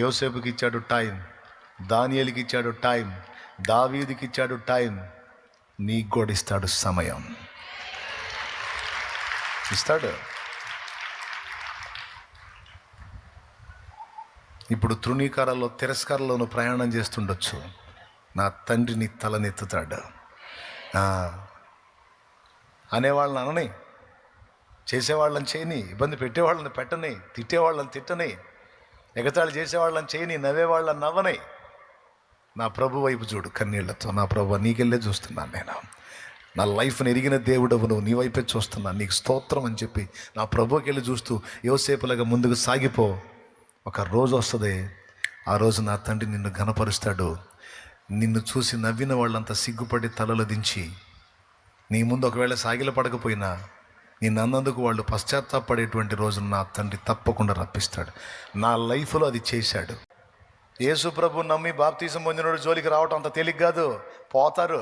యోసేపుకి ఇచ్చాడు టైం, దానియేలుకి ఇచ్చాడు టైం, దావీదుకి ఇచ్చాడు టైం. నీకు కూడా ఇస్తాడు సమయం, ఇస్తాడు. ఇప్పుడు తృణీకారాల్లో తిరస్కారంలోనూ ప్రయాణం చేస్తుండొచ్చు. నా తండ్రిని తలనెత్తుతాడు. అనేవాళ్ళని అనని, చేసేవాళ్ళని చేయని, ఇబ్బంది పెట్టేవాళ్ళని పెట్టని, తిట్టేవాళ్ళని తిట్టని, ఎగతాళి చేసేవాళ్ళని చేయని, నవ్వేవాళ్ళని నవ్వని. నా ప్రభు వైపు చూడు కన్నీళ్లతో. నా ప్రభు నీకెళ్ళే చూస్తున్నాను, నేను నా లైఫ్ని ఎరిగిన దేవుడవు నువ్వు, నీ వైపే చూస్తున్నాను, నీకు స్తోత్రం అని చెప్పి నా ప్రభుకి వెళ్ళి చూస్తూ యోసేపులాగా ముందుకు సాగిపో. ఒక రోజు వస్తుంది, ఆ రోజు నా తండ్రి నిన్ను ఘనపరుస్తాడు. నిన్ను చూసి నవ్విన వాళ్ళంతా సిగ్గుపడి తలలు దించి నీ ముందు ఒకవేళ సాగిల పడకపోయినా నిన్ను అన్నందుకు వాళ్ళు పశ్చాత్తాపడేటువంటి రోజును నా తండ్రి తప్పకుండా రప్పిస్తాడు. నా లైఫ్లో అది చేశాడు. యేసు ప్రభు నమ్మి బాప్తీసం పొందినోడు జోలికి రావటం అంత తేలిక కాదు. పోతారు.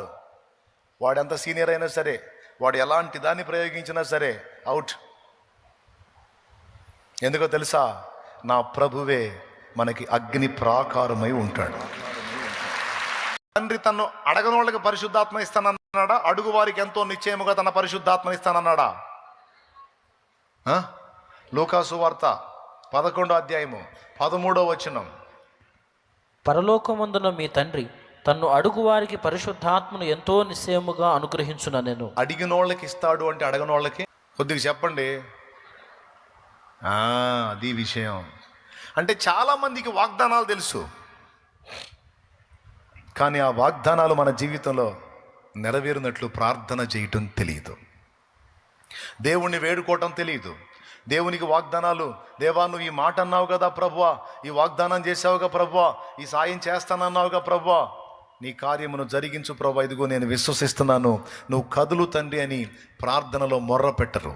వాడెంత సీనియర్ అయినా సరే, వాడు ఎలాంటి దాన్ని ప్రయోగించినా సరే అవుట్. ఎందుకో తెలుసా? నా ప్రభువే మనకి అగ్ని ప్రాకారమై ఉంటాడు. తండ్రి తను అడగని వాళ్ళకి పరిశుద్ధాత్మ ఇస్తానన్నాడా? అడుగు వారికి ఎంతో నిశ్చయముగా తన పరిశుద్ధాత్మ ఇస్తానన్నాడా? లూకాసు వార్త 11వ అధ్యాయము 13వ వచనం. పరలోకమందున మీ తండ్రి తన్ను అడుగు వారికి పరిశుద్ధాత్మను ఎంతో నిశ్చయముగా అనుగ్రహించున. నేను అడిగిన వాళ్ళకి ఇస్తాడు అంటే అడగని వాళ్ళకి కొద్దిగా చెప్పండి. అది విషయం. అంటే చాలామందికి వాగ్దానాలు తెలుసు, కానీ ఆ వాగ్దానాలు మన జీవితంలో నెరవేరినట్లు ప్రార్థన చేయటం తెలియదు, దేవుణ్ణి వేడుకోవటం తెలియదు. దేవునికి వాగ్దానాలు, దేవా నువ్వు ఈ మాట అన్నావు కదా ప్రభువా, ఈ వాగ్దానం చేసావుగా ప్రభువా, ఈ సాయం చేస్తానన్నావుగా ప్రభువా, నీ కార్యమును జరిగించు ప్రభువా, ఇదిగో నేను విశ్వసిస్తున్నాను, నువ్వు కదులు తండ్రి అని ప్రార్థనలో మొర్ర పెట్టరు.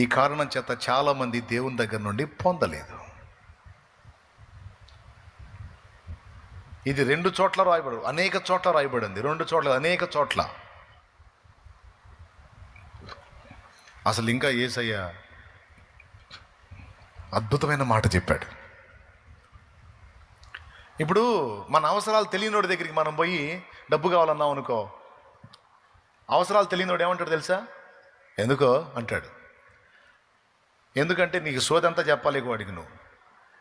ఈ కారణం చేత చాలామంది దేవుని దగ్గర నుండి పొందలేదు. ఇది 2 చోట్ల రాయబడు, అనేక చోట్ల రాయబడింది. 2 చోట్ల, అనేక చోట్ల. అసలు ఇంకా యేసయ్య అద్భుతమైన మాట చెప్పాడు. ఇప్పుడు మన అవసరాలు తెలియనోడి దగ్గరికి మనం పోయి డబ్బు కావాలన్నాం అనుకో, అవసరాలు తెలియనోడు ఏమంటాడు తెలుసా? ఎందుకో అంటాడు. ఎందుకంటే నీకు సోదంతా చెప్పాలి. వాడికి నువ్వు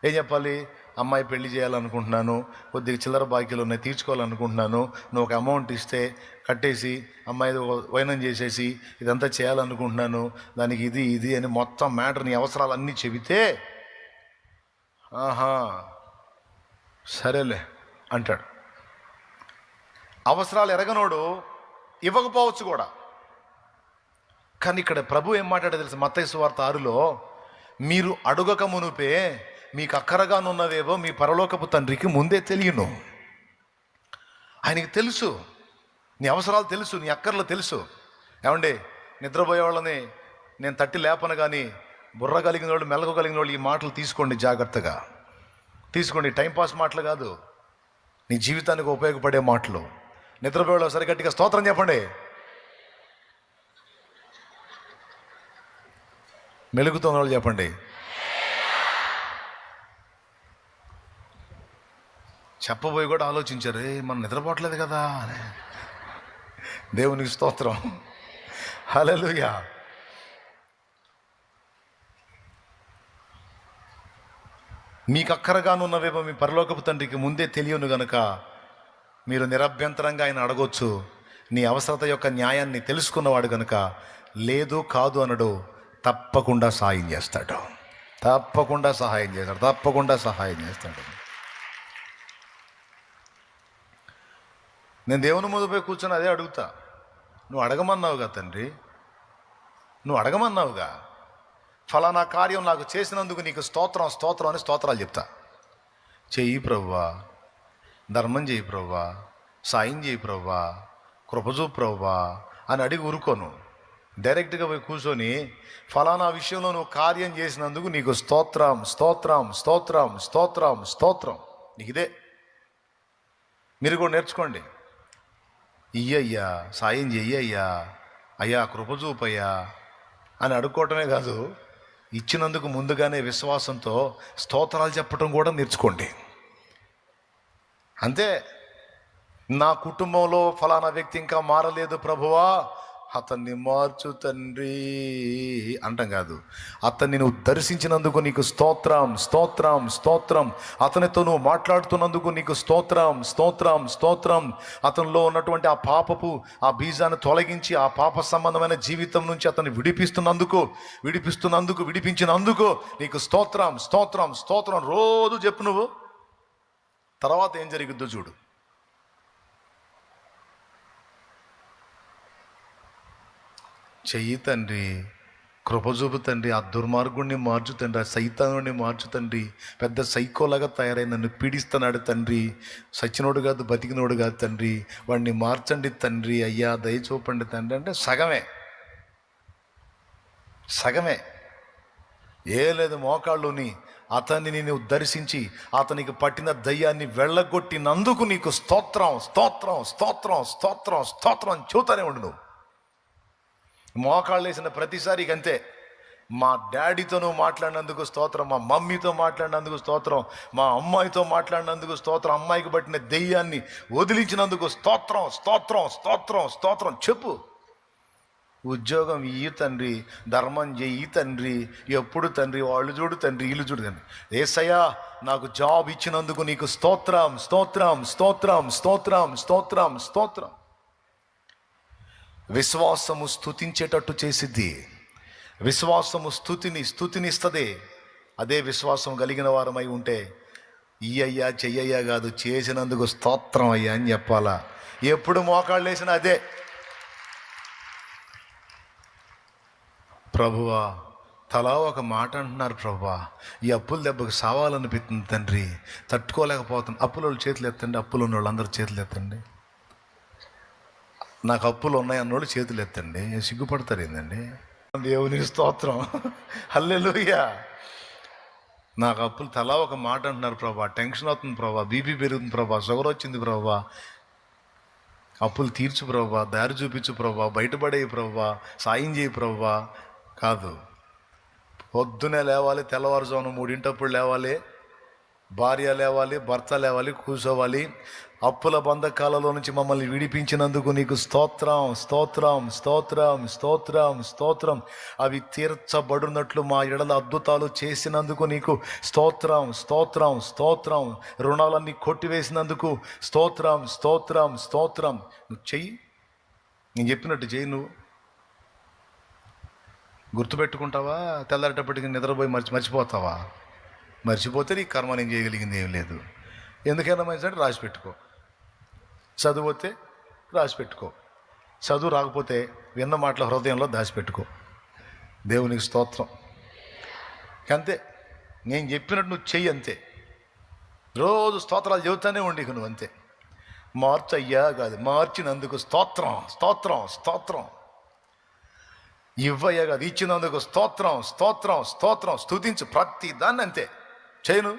ఏం చెప్పాలి? అమ్మాయి పెళ్లి చేయాలనుకుంటున్నాను, కొద్దిగా చిల్లర బాకీలు ఉన్నాయి తీర్చుకోవాలనుకుంటున్నాను, నువ్వు ఒక అమౌంట్ ఇస్తే కట్టేసి అమ్మాయి వైనం చేసేసి ఇదంతా చేయాలనుకుంటున్నాను, దానికి ఇది ఇది అని మొత్తం మ్యాటర్, నీ అవసరాలన్నీ చెబితే ఆహా సరేలే అంటాడు. అవసరాలు ఎరగనోడు ఇవ్వకపోవచ్చు కూడా. కానీ ఇక్కడ ప్రభు ఏం మాట్లాడో తెలుసు? మత్తయి సువార్త 6లో, మీరు అడుగక మునుపే మీకు అక్కరగానున్నవేవో మీ పరలోకపు తండ్రికి ముందే తెలియను. ఆయనకి తెలుసు, నీ అవసరాలు తెలుసు, నీ అక్కర్లు తెలుసు. ఏమండి, నిద్రపోయే వాళ్ళని నేను తట్టి లేపను, కానీ బుర్ర కలిగిన వాళ్ళు, మెలకు కలిగిన వాళ్ళు ఈ మాటలు తీసుకోండి, జాగ్రత్తగా తీసుకోండి. టైంపాస్ మాటలు కాదు, నీ జీవితానికి ఉపయోగపడే మాటలు. నిద్రపోయే వాళ్ళు సరిగట్టిగా స్తోత్రం చెప్పండి. మెలుగుతున్న వాళ్ళు చెప్పండి. చెప్పబోయి కూడా ఆలోచించారు, మనం నిద్రపోవట్లేదు కదా అని. దేవునికి స్తోత్రం, హల్లెలూయా. మీకు అక్కరగానున్నవేమో మీ పరలోకపు తండ్రికి ముందే తెలియను గనుక మీరు నిరభ్యంతరంగా ఆయన అడగొచ్చు. నీ అవసరత యొక్క న్యాయాన్ని తెలుసుకున్నవాడు గనుక లేదు కాదు అనడు, తప్పకుండా సహాయం చేస్తాడు, తప్పకుండా సహాయం చేస్తాడు, తప్పకుండా సహాయం చేస్తాడు. నేను దేవుని ముందు పోయి కూర్చొని అదే అడుగుతా. నువ్వు అడగమన్నావుగా తండ్రి, నువ్వు అడగమన్నావుగా, ఫలానా కార్యం నాకు చేసినందుకు నీకు స్తోత్రం స్తోత్రం అని స్తోత్రాలు చెప్తా. చెయ్యి ప్రభువా, ధర్మం చేయి ప్రభువా, సాయం చేయి ప్రభువా, కృపచూపు ప్రభువా అని అడిగి ఊరుకోను. డైరెక్ట్గా పోయి కూర్చొని ఫలానా విషయంలో నువ్వు కార్యం చేసినందుకు నీకు స్తోత్రం స్తోత్రం స్తోత్రం స్తోత్రం స్తోత్రం. నీకు ఇదే. మీరు కూడా నేర్చుకోండి. ఇయ్యయ్యా, సాయం చెయ్యయ్యా, అయ్యా కృపచూపయ్యా అని అడుక్కోవటమే కాదు, ఇచ్చినందుకు ముందుగానే విశ్వాసంతో స్తోత్రాలు చెప్పడం కూడా నేర్చుకోండి. అంతే. నా కుటుంబంలో ఫలానా వ్యక్తి ఇంకా మారలేదు ప్రభువా, అతన్ని మార్చు తండ్రి అంటాం కాదు. అతన్ని నువ్వు దర్శించినందుకు నీకు స్తోత్రం, స్తోత్రం, స్తోత్రం. అతనితో నువ్వు మాట్లాడుతున్నందుకు నీకు స్తోత్రం, స్తోత్రం, స్తోత్రం. అతనిలో ఉన్నటువంటి ఆ పాపపు ఆ బీజాన్ని తొలగించి ఆ పాప సంబంధమైన జీవితం నుంచి అతన్ని విడిపించినందుకు నీకు స్తోత్రం, స్తోత్రం, స్తోత్రం. రోజు చెప్పు నువ్వు. తర్వాత ఏం జరిగిద్దో చూడు. చెయ్యి తండ్రి, కృప చూపు తండ్రి, ఆ దుర్మార్గుడిని మార్చు తండ్రి, ఆ సైతానుడిని మార్చు తండ్రి. పెద్ద సైకోలాగా తయారై నన్ను పీడిస్తున్నాడు తండ్రి. సచ్చినోడు కాదు, బతికినోడు కాదు తండ్రి, వాడిని మార్చండి తండ్రి, అయ్యా దయ చూపండి తండ్రి అంటే సగమే. ఏ లేదు, మోకాళ్ళుని అతన్ని నేను దర్శించి అతనికి పట్టిన దయ్యాన్ని వెళ్ళగొట్టినందుకు నీకు స్తోత్రం, స్తోత్రం, స్తోత్రం, స్తోత్రం, స్తోత్రం చూతూనే ఉండు నువ్వు. మోకాళ్ళు వేసిన ప్రతిసారి అంతే. మా డాడీతో నువ్వు మాట్లాడినందుకు స్తోత్రం, మా మమ్మీతో మాట్లాడినందుకు స్తోత్రం, మా అమ్మాయితో మాట్లాడినందుకు స్తోత్రం, అమ్మాయికి పట్టిన దెయ్యాన్ని వదిలించినందుకు స్తోత్రం, స్తోత్రం, స్తోత్రం, స్తోత్రం చెప్పు. ఉద్యోగం ఇయ్యి తండ్రి, ధర్మం చెయ్యి తండ్రి, ఎప్పుడు తండ్రి, వాళ్ళు చూడు తండ్రి, వీళ్ళు చూడు తండ్రి. యేసయ్యా నాకు జాబ్ ఇచ్చినందుకు నీకు స్తోత్రం, స్తోత్రం, స్తోత్రం, స్తోత్రం, స్తోత్రం, స్తోత్రం. విశ్వాసము స్తుతించేటట్టు చేసిద్ది. విశ్వాసము స్తుతినిస్తుంది. అదే విశ్వాసం కలిగిన వారమై ఉంటే ఇయ్యయ్యా చెయ్యయ్యా కాదు, చేసినందుకు స్తోత్రం అయ్యా అని చెప్పాలా. ఎప్పుడు మోకాళ్ళు వేసినా అదే. ప్రభువా తలా ఒక మాట అంటున్నారు ప్రభువా, ఈ అప్పుల దెబ్బకు సావాలనిపిస్తుంది తండ్రి, తట్టుకోలేకపోతుంది. అప్పుల చేతులు ఎత్తండి, అప్పులు ఉన్న వాళ్ళందరూ చేతులు ఎత్తండి. నాకు అప్పులు ఉన్నాయి అన్నోళ్ళు చేతులు ఎత్తండి. సిగ్గుపడతారు ఏందండి? దేవునికి స్తోత్రం, హల్లెలూయా. నాకు అప్పులు తలా ఒక మాట అంటున్నారు ప్రభా, టెన్షన్ అవుతుంది ప్రభా, బీపీ పెరుగుతుంది ప్రభా, షుగర్ వచ్చింది ప్రభా, అప్పులు తీర్చు ప్రభా, దారి చూపించు ప్రభా, బయటపడేయి ప్రభా, సాయం చేయి ప్రభా. కాదు, పొద్దునే లేవాలి, తెల్లవారుజామున 3 లేవాలి, భార్య లేవాలి, భర్త లేవాలి, కూర్చోవాలి. అప్పుల బంధకాలలో నుంచి మమ్మల్ని విడిపించినందుకు నీకు స్తోత్రం, స్తోత్రం, స్తోత్రం, స్తోత్రం, స్తోత్రం. అవి తీర్చబడినట్లు మా ఎడల అద్భుతాలు చేసినందుకు నీకు స్తోత్రం, స్తోత్రం, స్తోత్రం. రుణాలన్నీ కొట్టివేసినందుకు స్తోత్రం, స్తోత్రం, స్తోత్రం. నువ్వు చెయ్యి, నేను చెప్పినట్టు చెయ్యి. నువ్వు గుర్తుపెట్టుకుంటావా? తెల్లారేటప్పటికి నిద్రపోయి మర్చిపోతావా? మర్చిపోతే నీ కర్మ నేను చేయగలిగింది ఏం లేదు. ఎందుకైనా మంచిదంటే రాసి పెట్టుకో. చదువు వస్తే రాసి పెట్టుకో. చదువు రాకపోతే విన్న మాటల హృదయంలో దాచిపెట్టుకో. దేవునికి స్తోత్రం. అంతే, నేను చెప్పినట్టు నువ్వు చెయ్యి అంతే. రోజు స్తోత్రాలు చెబుతానే ఉండి నువ్వు అంతే. మార్చయ్యా కాదు, మార్చినందుకు స్తోత్రం, స్తోత్రం, స్తోత్రం. ఇవ్వయ్యా కాదు, ఇచ్చినందుకు స్తోత్రం, స్తోత్రం, స్తోత్రం. స్తుతించు ప్రతి దాన్ని అంతే చేయను.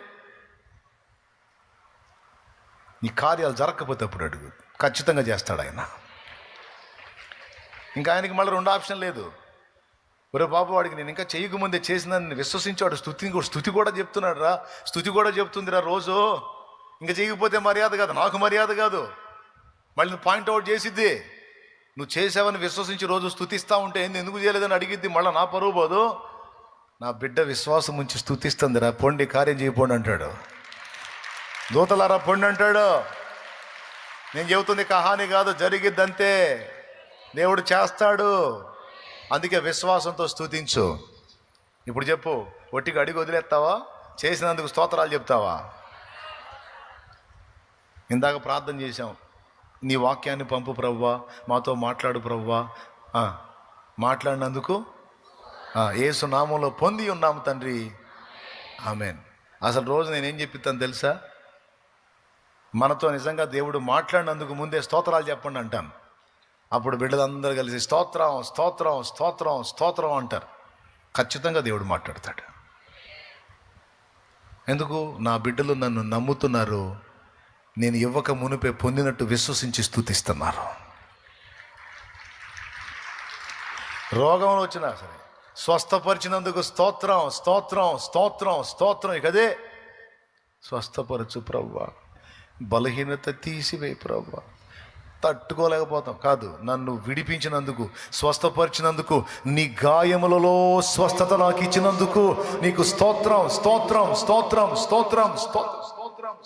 నీ కార్యాలు జరగకపోతే అప్పుడు అడుగు, ఖచ్చితంగా చేస్తాడు ఆయన. ఇంకా ఆయనకి మళ్ళీ 2 ఆప్షన్ లేదు. ఒరే బాబు, వాడికి నేను ఇంకా చేయకముందే చేసిందని విశ్వసించాడు. స్తుతి కూడా చెప్తున్నాడు రా, స్తుతి కూడా చెప్తుందిరా రోజు. ఇంకా చేయకపోతే మర్యాద కాదు, నాకు మర్యాద కాదు. మళ్ళీ నువ్వు పాయింట్అవుట్ చేసిద్ది. నువ్వు చేసావని విశ్వసించి రోజు స్తుతిస్తూ ఉంటే ఎందుకు చేయలేదని అడిగిద్ది. మళ్ళీ నా పరువు పోదు. నా బిడ్డ విశ్వాసం ఉంచి స్తుతిస్తుంది రా, పొండి కార్యం చేయపోండి అంటాడు. దూతలారా పొండి అంటాడు. నేను చెబుతుంది కహాని కాదు, జరిగిద్దంతే. దేవుడు చేస్తాడు. అందుకే విశ్వాసంతో స్తుతించు. ఇప్పుడు చెప్పు, ఒట్టిగా అడిగి వదిలేస్తావా? చేసినందుకు స్తోత్రాలు చెప్తావా? ఇందాక ప్రార్థన చేశాం, నీ వాక్యాన్ని పంపు ప్రభువా, మాతో మాట్లాడు ప్రభువా. మాట్లాడినందుకు యేసు నామంలో పొంది ఉన్నాము తండ్రి, ఆమేన్. అసలు రోజు నేనేం చెప్పిస్తాను తెలుసా? మనతో నిజంగా దేవుడు మాట్లాడినందుకు ముందే స్తోత్రాలు చెప్పండి అంటాను. అప్పుడు బిడ్డలందరూ కలిసి స్తోత్రం, స్తోత్రం, స్తోత్రం, స్తోత్రం అంటారు. ఖచ్చితంగా దేవుడు మాట్లాడతాడు. ఎందుకు? నా బిడ్డలు నన్ను నమ్ముతున్నారు, నేను ఇవ్వక మునిపే పొందినట్టు విశ్వసించి స్తుతిస్తున్నారు. రోగంలో వచ్చినా సరే, స్వస్థపరిచినందుకు స్తోత్రం, స్తోత్రం, స్తోత్రం, స్తోత్రం. ఇక అదే స్వస్థపరచు ప్రభువా, బలహీనత తీసివేయి ప్రభువా. తట్టుకోలేకపోతాం కాదు, నన్ను విడిపించినందుకు, స్వస్థపరిచినందుకు, నీ గాయములలో స్వస్థత నాకు ఇచ్చినందుకు నీకు స్తోత్రం, స్తోత్రం, స్తోత్రం, స్తోత్రం, స్తోత్రం.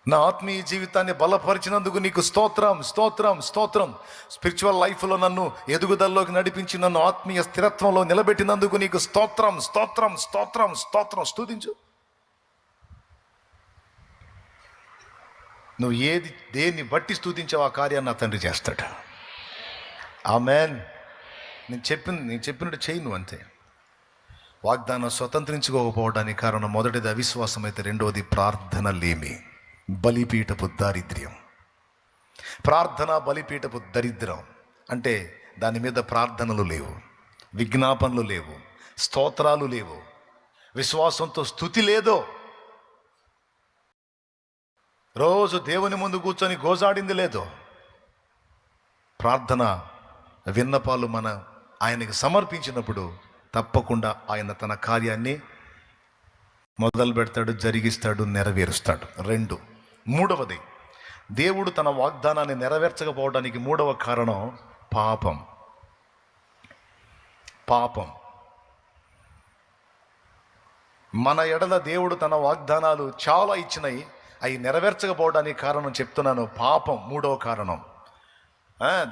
నా ఆత్మీయ జీవితాన్ని బలపరిచినందుకు నీకు స్తోత్రం, స్తోత్రం, స్తోత్రం. స్పిరిచువల్ లైఫ్లో నన్ను ఎదుగుదలలోకి నడిపించి నన్ను ఆత్మీయ స్థిరత్వంలో నిలబెట్టినందుకు నీకు స్తోత్రం, స్తోత్రం, స్తోత్రం, స్తోత్రం. స్తుతించు. నువ్వు దేన్ని బట్టి స్తుతించావు ఆ కార్యాన్ని నా తండ్రి చేస్తాడు. ఆమేన్. నేను చెప్పినట్టు చెయ్యి నువ్వు, అంతే. వాగ్దానం స్వతంత్రించుకోకపోవడానికి కారణం మొదటిది అవిశ్వాసం అయితే రెండవది ప్రార్థన లేమి, బలిపీఠపు దారిద్ర్యం. ప్రార్థన బలిపీఠపు దరిద్రం అంటే దాని మీద ప్రార్థనలు లేవు, విజ్ఞాపనలు లేవు, స్తోత్రాలు లేవు, విశ్వాసంతో స్తుతి లేదో. రోజు దేవుని ముందు కూర్చొని గోజాడింది లేదో. ప్రార్థన విన్నపాలు ఆయనకి సమర్పించినప్పుడు తప్పకుండా ఆయన తన కార్యాన్ని మొదలు పెడతాడు, జరిగిస్తాడు, నెరవేరుస్తాడు. మూడవది, దేవుడు తన వాగ్దానాన్ని నెరవేర్చకపోవడానికి మూడవ కారణం పాపం. మన ఎడల దేవుడు తన వాగ్దానాలు చాలా ఇచ్చినాయి, అవి నెరవేర్చకపోవడానికి కారణం చెప్తున్నాను, పాపం. మూడవ కారణం.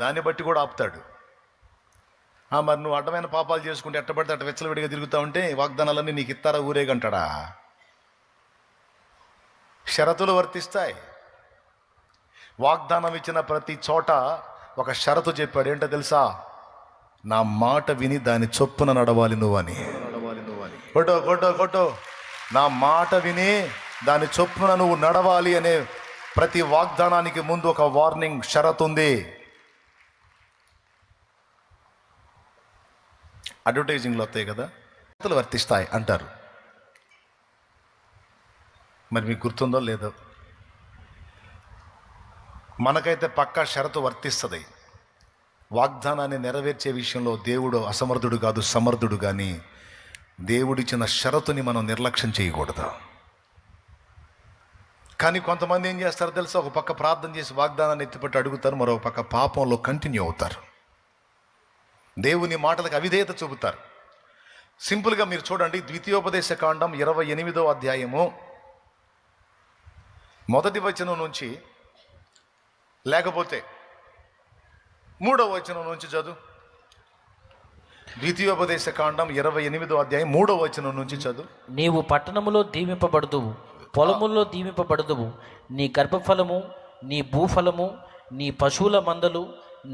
దాన్ని బట్టి కూడా ఆపుతాడు. మరి నువ్వు అడ్డమైన పాపాలు చేసుకుంటే ఎట్టబడితే అట్ట వెచ్చలవిడిగా తిరుగుతూ ఉంటే వాగ్దానాలన్నీ నీకు ఇస్తారా ఊరేగంటాడా? షరతులు వర్తిస్తాయి. వాగ్దానం ఇచ్చిన ప్రతి చోట ఒక షరతు చెప్పాడు. ఏంటో తెలుసా? నా మాట విని దాని చొప్పున నడవాలి నువ్వని. కొట్టో నా మాట విని దాని చొప్పున నువ్వు నడవాలి అనే ప్రతి వాగ్దానానికి ముందు ఒక వార్నింగ్ షరతు ఉంది. అడ్వర్టైజింగ్లో వస్తాయి కదా, షరతులు వర్తిస్తాయి అంటారు. మరి మీకు గుర్తుందో లేదో, మనకైతే పక్కా షరతు వర్తిస్తుంది. వాగ్దానాన్ని నెరవేర్చే విషయంలో దేవుడు అసమర్థుడు కాదు, సమర్థుడు. కానీ దేవుడిచ్చిన షరతుని మనం నిర్లక్ష్యం చేయకూడదు. కానీ కొంతమంది ఏం చేస్తారో తెలుసా? ఒక పక్క ప్రార్థన చేసి వాగ్దానాన్ని ఎత్తిపెట్టి అడుగుతారు, మరొక పక్క పాపంలో కంటిన్యూ అవుతారు, దేవుని మాటలకు అవిధేయత చూపుతారు. సింపుల్గా మీరు చూడండి, ద్వితీయోపదేశ కాండం 28వ అధ్యాయము 1వ వచనం నుంచి, లేకపోతే 3వ వచనం నుంచి చదువు. ద్వితీయోపదేశ కాండం 28వ అధ్యాయం 3వ వచనం నుంచి చదువు. నీవు పట్టణములో దీవింపబడదువు, పొలముల్లో దీవింపబడదువు. నీ గర్భఫలము, నీ భూఫలము, నీ పశువుల మందలు,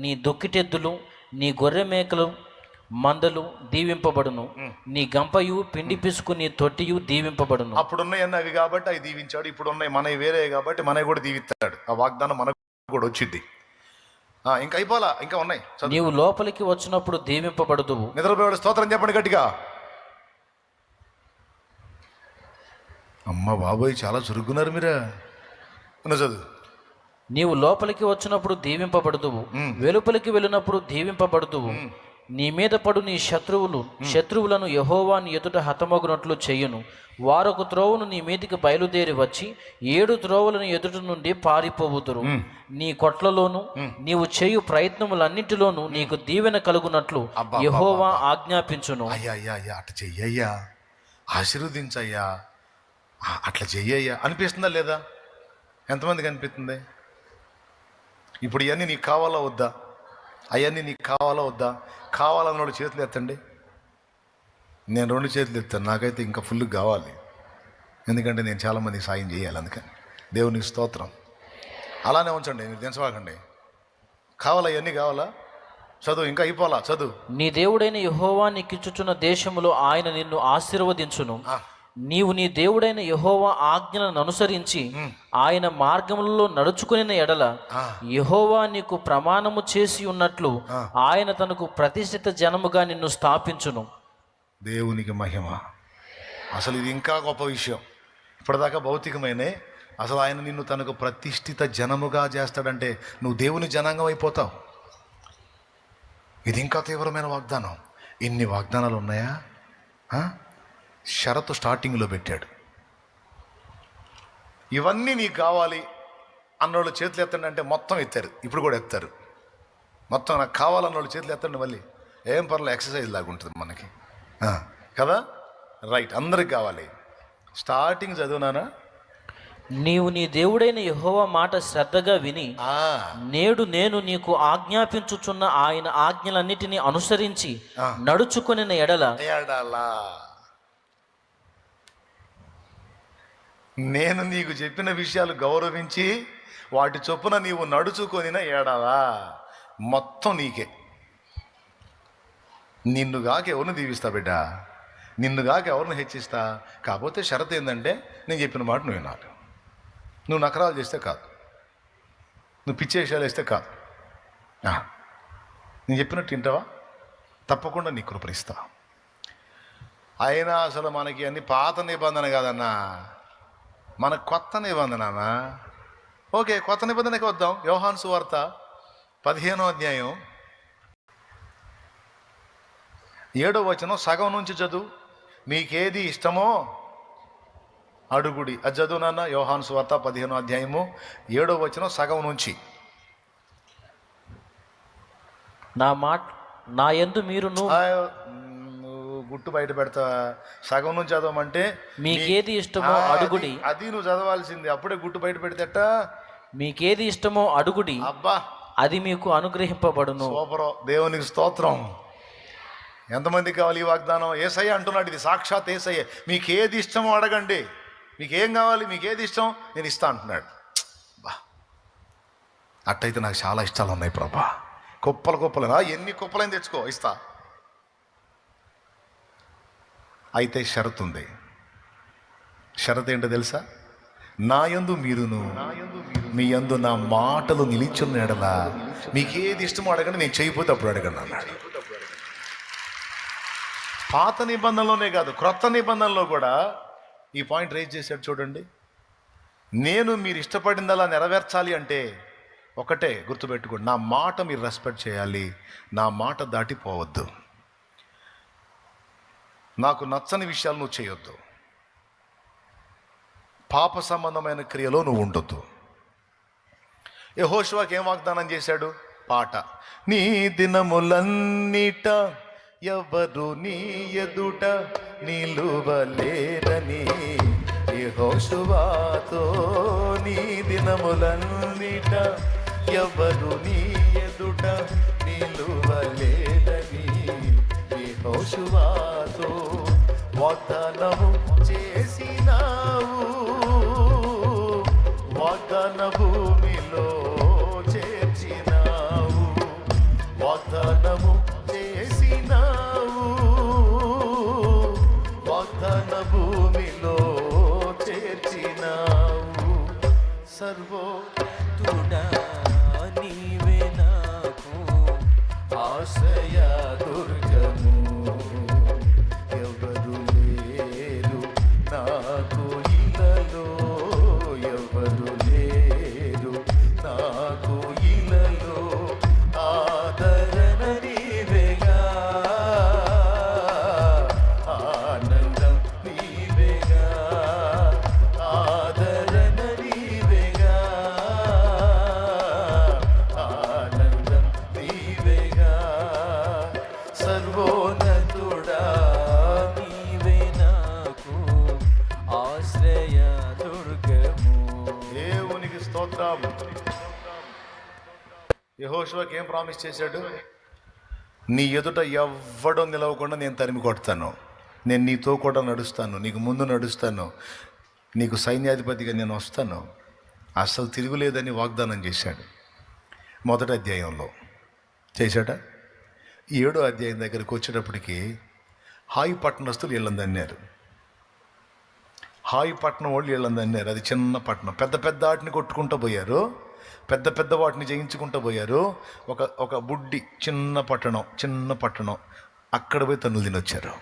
నీ దొక్కిటెద్దులు, నీ గొర్రె మేకలు మందలు దీవింపబడును. నీ గంపయు, పిండి పిసుకు, నీ తొట్టియు దీవింపబడును. అప్పుడున్నాయన్న అవి కాబట్టి అవి దీవించాడు. ఇప్పుడున్నాయి మనవి వేరే కాబట్టి మనవి కూడా దీవిస్తాడు. ఆ వాగ్దానం మనకు కూడా వచ్చింది. ఇంకా అయిపోలా, ఇంకా ఉన్నాయి. నీవు లోపలికి వచ్చినప్పుడు దీవింపబడదువు. నిద్రపోయాడు స్తోత్రం చెప్పండి గట్టిగా. అమ్మ బాబోయ్, చాలా చురుకున్నారు మీరా. చదువు. నీవు లోపలికి వచ్చినప్పుడు దీవింపబడదువు, వెలుపలికి వెళ్ళినప్పుడు దీవింపబడదువు. నీ మీద పడు నీ శత్రువులను యెహోవా నీ ఎదుట హతమగునట్లు చెయ్యును. వారొక త్రోవను నీ మీదికి బయలుదేరి వచ్చి 7 త్రోవలను ఎదుట నుండి పారిపోవుదురు. నీ కొట్లలోను నీవు చేయు ప్రయత్నములన్నింటిలోనూ నీకు దీవెన కలుగునట్లు యెహోవా ఆజ్ఞాపించును. అయ్యా అట్లా చెయ్యయ్యా, ఆశీర్వదించయ్యా, అట్లా చెయ్యయ్యా అనిపిస్తుందా లేదా? ఎంతమందికి అనిపిస్తుంది? ఇప్పుడు ఇవన్నీ నీకు కావాలా వద్దా? అవన్నీ నీకు కావాలా వద్దా? కావాలన్నోడు చేతులు ఎత్తండి. నేను 2 చేతులు ఎత్తాను, నాకైతే ఇంకా ఫుల్ కావాలి. ఎందుకంటే నేను చాలామందికి సాయం చేయాలి. అందుకని దేవునికి స్తోత్రం. అలానే ఉంచండి, మీరు దించవాకండి. కావాలా? ఇవన్నీ కావాలా? చదువు, ఇంకా అయిపోలా, చదువు. నీ దేవుడైన యెహోవా నీకిచ్చుచున్న దేశములో ఆయన నిన్ను ఆశీర్వదించును. నీవు నీ దేవుడైన యెహోవా ఆజ్ఞలను అనుసరించి ఆయన మార్గములలో నడుచుకుని ఎడల యెహోవా నీకు ప్రమాణము చేసి ఉన్నట్లు ఆయన తనకు ప్రతిష్ఠిత జనముగా నిన్ను స్థాపించును. దేవునికి మహిమ. అసలు ఇది ఇంకా గొప్ప విషయం. ఇప్పటిదాకా భౌతికమైనే, అసలు ఆయన నిన్ను తనకు ప్రతిష్ఠిత జనముగా చేస్తాడంటే నువ్వు దేవుని జనాంగం అయిపోతావు. ఇది ఇంకా తీవ్రమైన వాగ్దానం. ఇన్ని వాగ్దానాలు ఉన్నాయా? షరతు స్టార్టింగ్లో పెట్టాడు. ఇవన్నీ నీకు కావాలి అన్నోళ్ళు చేతులు ఎత్తండి అంటే మొత్తం ఎత్తారు. ఇప్పుడు కూడా ఎత్తారు. మొత్తం నాకు కావాలన్నోళ్ళు చేతులు ఎత్తండి. మళ్ళీ ఏం పర్లేదు, ఎక్సర్సైజ్ లాగా ఉంటుంది మనకి కదా. రైట్, అందరికి కావాలి. స్టార్టింగ్ చదువునానా? నీవు నీ దేవుడైన యెహోవా మాట శ్రద్ధగా విని నేడు నేను నీకు ఆజ్ఞాపించుచున్న ఆయన ఆజ్ఞలన్నిటినీ అనుసరించి నడుచుకొనిన ఎడల నేను నీకు చెప్పిన విషయాలు గౌరవించి వాటి చొప్పున నీవు నడుచుకొనిన ఎడలా మొత్తం నీకే. నిన్నుగాక ఎవరిని దీవిస్తా బిడ్డ, నిన్నుగాక ఎవరిని హెచ్చిస్తా. కాకపోతే షరత్ ఏంటంటే నేను చెప్పిన మాట నువ్వు వినాలి. నువ్వు నకరాలు చేస్తే కాదు, నువ్వు పిచ్చేషాలు వేస్తే కాదు. నేను చెప్పినట్టు వింటావా? తప్పకుండా నీ కృపరిస్తా. అయినా అసలు మనకి అన్ని పాత నిబంధన కాదన్నా, మన కొత్త నిబంధన. ఓకే, కొత్త నిబంధనకి వద్దాం. యోహాను సువార్త 15వ అధ్యాయం 7వ వచనం సగం నుంచి చదువు. మీకేది ఇష్టమో అడుగుడి. అది చదువు నాన్న. యోహాను సువార్త 15వ అధ్యాయము 7వ వచనం సగం నుంచి. నా యందు మీరు గుట్టు బయట పెడతా. సగం నుంచి చదవమంటే మీకేది ఇష్టమో అడుగుడి. అది నువ్వు చదవాల్సింది. అప్పుడే గుట్టు బయట పెడితేట. మీకేది ఇష్టమో అడుగుడి, అబ్బా, అది మీకు అనుగ్రహింపబడును. సూపరు, దేవునికి స్తోత్రం. ఎంతమందికి కావాలి ఈ వాగ్దానం? యేసయ్య అంటున్నాడు, ఇది సాక్షాత్ యేసయ్య. మీకు ఏది ఇష్టమో అడగండి, మీకేం కావాలి, మీకు ఏది ఇష్టం నేను ఇస్తా అంటున్నాడు. బా, అట్టయితే నాకు చాలా ఇష్టాలు ఉన్నాయి ప్రభా. కుప్పలు ఎన్ని కుప్పలైన తెచ్చుకో, ఇస్తా. అయితే షరతు ఉంది. షరత్ ఏంటో తెలుసా? నా యందు మీరును మీ యందు నా మాటలు నిలిచున్న ఎడల మీకేది ఇష్టమో అడగండి, నేను చేయకపోతే అప్పుడు అడగండి అన్నాడు. పాత నిబంధనలోనే కాదు, క్రొత్త నిబంధనలో కూడా ఈ పాయింట్ రైజ్ చేశాడు. చూడండి, నేను మీరు ఇష్టపడిందలా నెరవేర్చాలి అంటే ఒకటే గుర్తుపెట్టుకోండి, నా మాట మీరు రెస్పెక్ట్ చేయాలి, నా మాట దాటిపోవద్దు, నాకు నచ్చని విషయాలు నువ్వు చేయొద్దు, పాప సంబంధమైన క్రియలో నువ్వు ఉండొద్దు. యెహోషువకి ఏం వాగ్దానం చేశాడు? పాట. నీ దినములన్నిట ఎవరు నీ ఎదుట నిలువలేరని యెహోషువతో. నీ దినములన్నిట ఎవరు నీ ఎదుట నిలువలేరని యెహోషువతో వాగ్దానము చేసినావు, వాగ్దాన భూమిలో చేర్చినావు, వాగ్దానము చేసినావు, వాగ్దాన భూమిలో చేర్చినావు. సర్వోతుడా నీవే నాకు ఆశ్రయ దుర్గము, ఎవరు లేరు నాకు ఇలలో, ఎవరు లేరు నాకు ఇలలో, ఆదరణ నీవేగా, ఆనందం నీవేగా, ఆదరణ నీవేగా, ఆనందం నీవేగా. సర్వోన్నతుడా నీవే నాకు ఆశ్రయ దుర్గము. దేవునికి స్తోత్రం. యెహోషువకి ఏం ప్రామిస్ చేశాడు? నీ ఎదుట ఎవ్వడో నిలవకుండా నేను తరిమి కొడతాను, నేను నీతో కూడా నడుస్తాను, నీకు ముందు నడుస్తాను, నీకు సైన్యాధిపతిగా నేను వస్తాను, అస్సలు తిరుగులేదని వాగ్దానం చేశాడు. మొదటి అధ్యాయంలో చేశాడా? 7వ అధ్యాయం దగ్గరికి వచ్చేటప్పటికి హాయి పట్టణస్తులు వీళ్ళని తన్నారు. హాయి పట్టణం వాళ్ళు వీళ్ళని తన్నారు. అది చిన్న పట్టణం. పెద్ద పెద్ద వాటిని కొట్టుకుంటూ పోయారు, పెద్ద పెద్ద వాటిని జయించుకుంటూ పోయారు. ఒక బుడ్డి చిన్న పట్టణం అక్కడ పోయి తన్నులు తినొచ్చారు.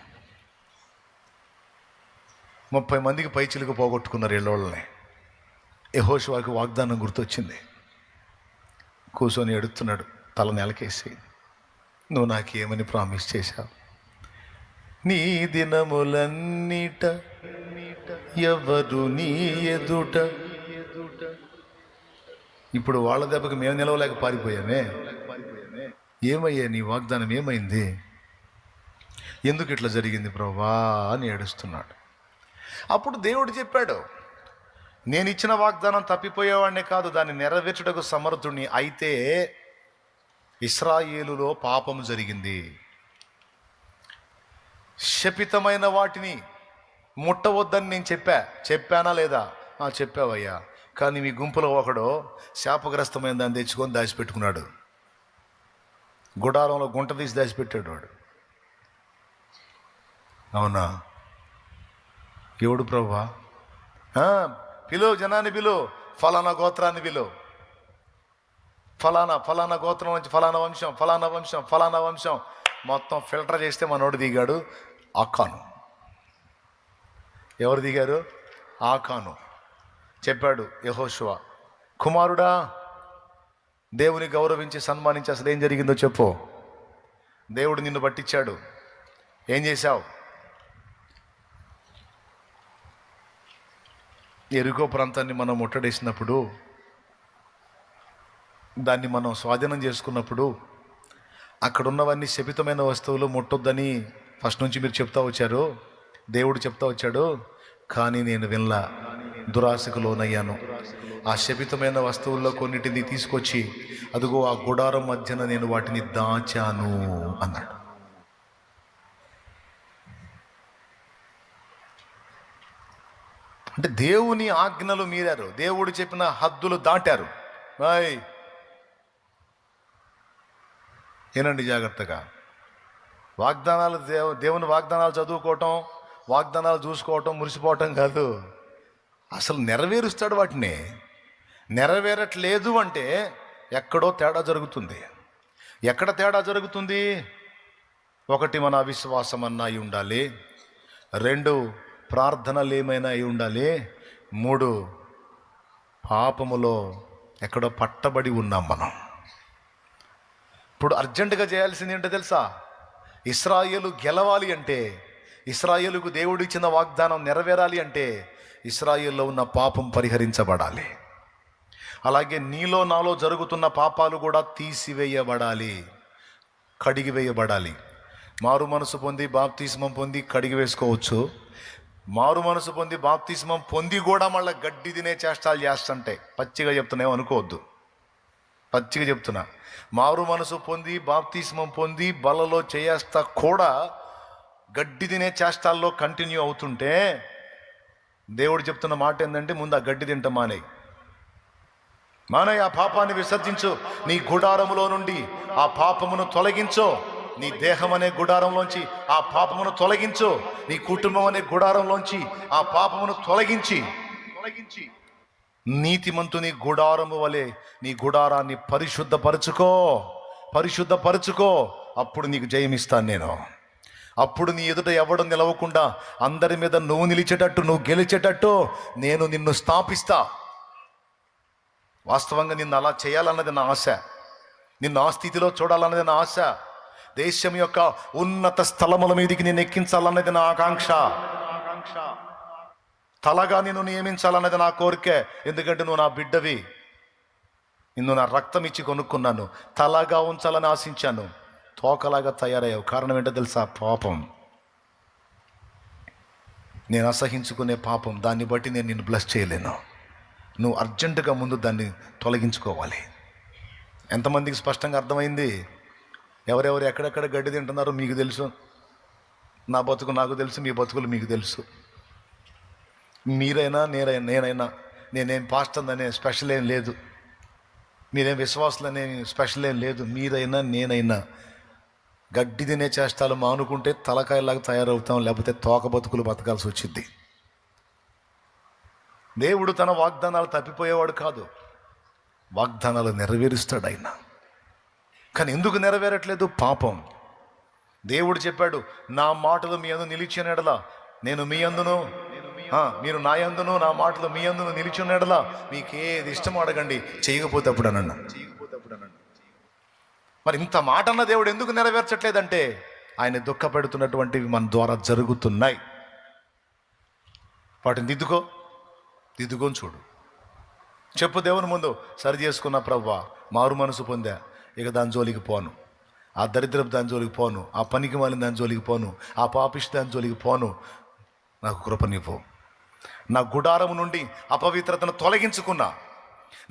30 మందికి పైచిలుకు పోగొట్టుకున్నారు వీళ్ళని. యెహోషువకి వాగ్దానం గుర్తొచ్చింది. కూర్చొని ఎడుతున్నాడు తల నెలకేసి. నువ్వు నాకేమని ప్రామిస్ చేశావు? నీ దినములన్నిట ఎవరు నీ ఎదుట. ఇప్పుడు వాళ్ళ దెబ్బకి మేము నిలవలేక పారిపోయామే. ఏమయ్యా నీ వాగ్దానం ఏమైంది? ఎందుకు ఇట్లా జరిగింది ప్రభువా అని ఏడుస్తున్నాడు. అప్పుడు దేవుడు చెప్పాడు, నేను ఇచ్చిన వాగ్దానం తప్పిపోయేవాడినే కాదు, దాన్ని నెరవేర్చుటకు సమర్థుడిని. అయితే ఇశ్రాయేలులో పాపం జరిగింది. శపితమైన వాటిని ముట్టవద్దని నేను చెప్పానా లేదా? చెప్పావయ్యా. కానీ మీ గుంపులో ఒకడు శాపగ్రస్తమైన దాన్ని తెచ్చుకొని దాచిపెట్టుకున్నాడు. గుడారంలో గుంట తీసి దాచిపెట్టాడు వాడు. అవునా? ఎవడు ప్రభువా? జనాన్ని పిలు, ఫలానా గోత్రాన్ని పిలు, ఫలానా గోత్రం నుంచి ఫలానా వంశం మొత్తం ఫిల్టర్ చేస్తే మనోడు దిగాడు. ఆకాను. ఎవరు దిగారు? ఆకాను. చెప్పాడు యెహోషువ, కుమారుడా, దేవుని గౌరవించి సన్మానించి అసలు ఏం జరిగిందో చెప్పు. దేవుడు నిన్ను పట్టించాడు, ఏం చేశావు? ఎరుకో ప్రాంతాన్ని మనం ముట్టడేసినప్పుడు, దాన్ని మనం స్వాధీనం చేసుకున్నప్పుడు, అక్కడున్నవన్నీ శపితమైన వస్తువులు ముట్టొద్దని ఫస్ట్ నుంచి మీరు చెప్తా వచ్చారు, దేవుడు చెప్తా వచ్చాడు. కానీ నేను వినలా, దురాశకు లోనయ్యాను. ఆ శపితమైన వస్తువుల్లో కొన్నిటిని తీసుకొచ్చి అదిగో ఆ గుడారం మధ్యన నేను వాటిని దాచాను అన్నాడు. అంటే దేవుని ఆజ్ఞలు మీరారు, దేవుడు చెప్పిన హద్దులు దాటారు. ఏనండి జాగ్రత్తగా. వాగ్దానాలు దేవుని వాగ్దానాలు చదువుకోవటం, వాగ్దానాలు చూసుకోవటం, మురిసిపోవటం కాదు, అసలు నెరవేరుస్తాడు వాటిని. నెరవేరట్లేదు అంటే ఎక్కడో తేడా జరుగుతుంది. ఎక్కడ తేడా జరుగుతుంది? ఒకటి, మన అవిశ్వాసం అన్నా అయి ఉండాలి. 2, ప్రార్థనలు ఏమైనా అయి ఉండాలి. 3, పాపములో ఎక్కడో పట్టబడి ఉన్నాం మనం. ఇప్పుడు అర్జెంటుగా చేయాల్సింది ఏంటో తెలుసా? ఇశ్రాయేలు గెలవాలి అంటే, ఇశ్రాయేలుకు దేవుడు ఇచ్చిన వాగ్దానం నెరవేరాలి అంటే ఇశ్రాయేల్లో ఉన్న పాపం పరిహరించబడాలి. అలాగే నీలో నాలో జరుగుతున్న పాపాలు కూడా తీసివేయబడాలి, కడిగివేయబడాలి. మారు మనసు పొంది బాప్తిస్మం పొంది కడిగి వేసుకోవచ్చు. మారు మనసు పొంది బాప్తిస్మం పొంది కూడా మళ్ళీ గడ్డి తినే చేష్టాలు చేస్తుంటే, పచ్చిగా చెప్తున్నామో అనుకోవద్దు, పచ్చిగా చెప్తున్నా. మారు మనసు పొంది బాప్తిస్మం పొంది బలలో చేయేస్తా కూడా గడ్డి తినే చేష్టాల్లో కంటిన్యూ అవుతుంటే దేవుడు చెప్తున్న మాట ఏంటంటే, ముందు ఆ గడ్డి తింట మానేయి, ఆ పాపాన్ని విసర్జించు. నీ గుడారములో నుండి ఆ పాపమును తొలగించు. నీ దేహం అనే గుడారంలోంచి ఆ పాపమును తొలగించు. నీ కుటుంబం అనే గుడారంలోంచి ఆ పాపమును తొలగించి నీతిమంతుని గుడారము వలె నీ గుడారాన్ని పరిశుద్ధపరచుకో. అప్పుడు నీకు జయమిస్తాను నేను. అప్పుడు నీ ఎదుట ఎవడు నిలవకుండా అందరి మీద నువ్వు నిలిచేటట్టు, నువ్వు గెలిచేటట్టు నేను నిన్ను స్థాపిస్తా. వాస్తవంగా నిన్ను అలా చేయాలన్నది నా ఆశ, నిన్ను ఆ స్థితిలో చూడాలన్నది నా ఆశ. దేశం యొక్క ఉన్నత స్థలముల మీదికి నేను ఎక్కించాలన్నది నా ఆకాంక్ష. తలగా నిన్ను నియమించాలన్నది నా కోరికే. ఎందుకంటే నువ్వు నా బిడ్డవి, నిన్ను నా రక్తం ఇచ్చి కొనుక్కున్నాను. తలగా ఉంచాలని ఆశించాను, తోకలాగా తయారయ్యావు. కారణం ఏంటో తెలుసా? పాపం. నేను అసహించుకునే పాపం, దాన్ని బట్టి నేను నిన్ను బ్లెస్ చేయలేను. నువ్వు అర్జెంటుగా ముందు దాన్ని తొలగించుకోవాలి. ఎంతమందికి స్పష్టంగా అర్థమైంది? ఎవరెవరు ఎక్కడెక్కడ గడ్డి తింటున్నారో మీకు తెలుసు, నా బతుకు నాకు తెలుసు, మీ బతుకులు మీకు తెలుసు. మీరైనా నేనైనా నేనేం పాస్టర్ అనే స్పెషల్ ఏం లేదు, మీరేం విశ్వాసులు అనే స్పెషల్ ఏం లేదు. మీరైనా నేనైనా గడ్డి తినే చేష్టాలు మానుకుంటే తలకాయలాగా తయారవుతాం, లేకపోతే తోక బతుకులు బతకాల్సి వచ్చింది. దేవుడు తన వాగ్దానాలు తప్పిపోయేవాడు కాదు, వాగ్దానాలు నెరవేరుస్తాడు ఆయన. కానీ ఎందుకు నెరవేరట్లేదు? పాపం. దేవుడు చెప్పాడు, నా మాటలు మీ యందు నిలిచిన ఎడల నేను మీ యందును, మీరు నా యందును, నా మాటలు మీ యందును నిలిచిన ఎడల మీకు ఏది ఇష్టం అడగండి, చేయకపోతే అప్పుడు అన్న. మరి ఇంత మాట అన్న దేవుడు ఎందుకు నెరవేర్చట్లేదంటే ఆయన దుఃఖపెడుతున్నటువంటివి మన ద్వారా జరుగుతున్నాయి. వాటిని దిద్దుకొని చూడు. చెప్పు దేవుని ముందు, సరి చేసుకున్న ప్రభువా, మారు మనసు పొందా, ఇక దాని జోలికి పోను, ఆ దరిద్రపు దాని జోలికి పోను, ఆ పనికి మాలిన దాని జోలికి పోను, ఆ పాపిష్టి దాని జోలికి పోను, నాకు కృపనివ్వు. నా గుడారము నుండి అపవిత్రతను తొలగించుకున్నా,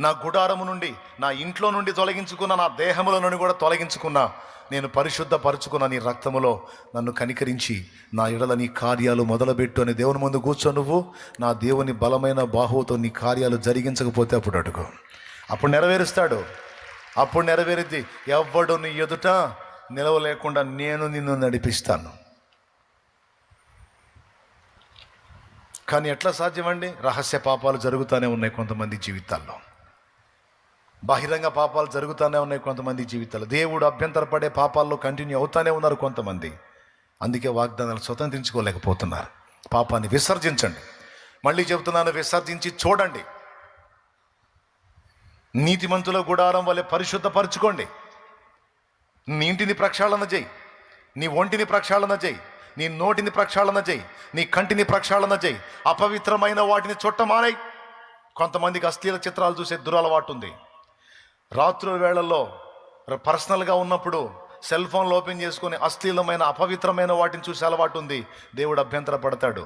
నా గుడారము నుండి, నా ఇంట్లో నుండి తొలగించుకున్నా, నా దేహముల నుండి కూడా తొలగించుకున్నా, నేను పరిశుద్ధపరుచుకున్న నీ రక్తములో నన్ను కనికరించి నా ఎడల నీ కార్యాలు మొదలుపెట్టు అని దేవుని ముందు కూర్చో. నువ్వు నా దేవుని బలమైన బాహువుతో నీ కార్యాలు జరిగించకపోతే అప్పుడు అడుగు, అప్పుడు నెరవేరుస్తాడు. అప్పుడు నెరవేరిద్ది. ఎవ్వడు నీ ఎదుట నిలవలేకుండా నేను నిన్ను నడిపిస్తాను. కానీ ఎట్లా సాధ్యమండి? రహస్య పాపాలు జరుగుతూనే ఉన్నాయి కొంతమంది జీవితాల్లో, బహిరంగ పాపాలు జరుగుతూనే ఉన్నాయి కొంతమంది జీవితాల్లో, దేవుడు అభ్యంతరపడే పాపాల్లో కంటిన్యూ అవుతానే ఉన్నారు కొంతమంది. అందుకే వాగ్దానాలు స్వతంత్రించుకోలేకపోతున్నారు. పాపాన్ని విసర్జించండి. మళ్ళీ చెబుతున్నాను, విసర్జించి చూడండి. నీతిమంతుల గుడారం వలె పరిశుద్ధపరచుకోండి. నీ ఇంటిని ప్రక్షాళన చేయి, నీ ఒంటిని ప్రక్షాళన చేయి, నీ నోటిని ప్రక్షాళన చేయి, నీ కంటిని ప్రక్షాళన చేయి. అపవిత్రమైన వాటిని చుట్టమానేయి. కొంతమందికి అశ్లీల చిత్రాలు చూసే దురలవాటు ఉంది. రాత్రుల వేళల్లో పర్సనల్గా ఉన్నప్పుడు సెల్ ఫోన్లు ఓపెన్ చేసుకొని అశ్లీలమైన అపవిత్రమైన వాటిని చూసే అలవాటు ఉంది. దేవుడు అభ్యంతర పడతాడు.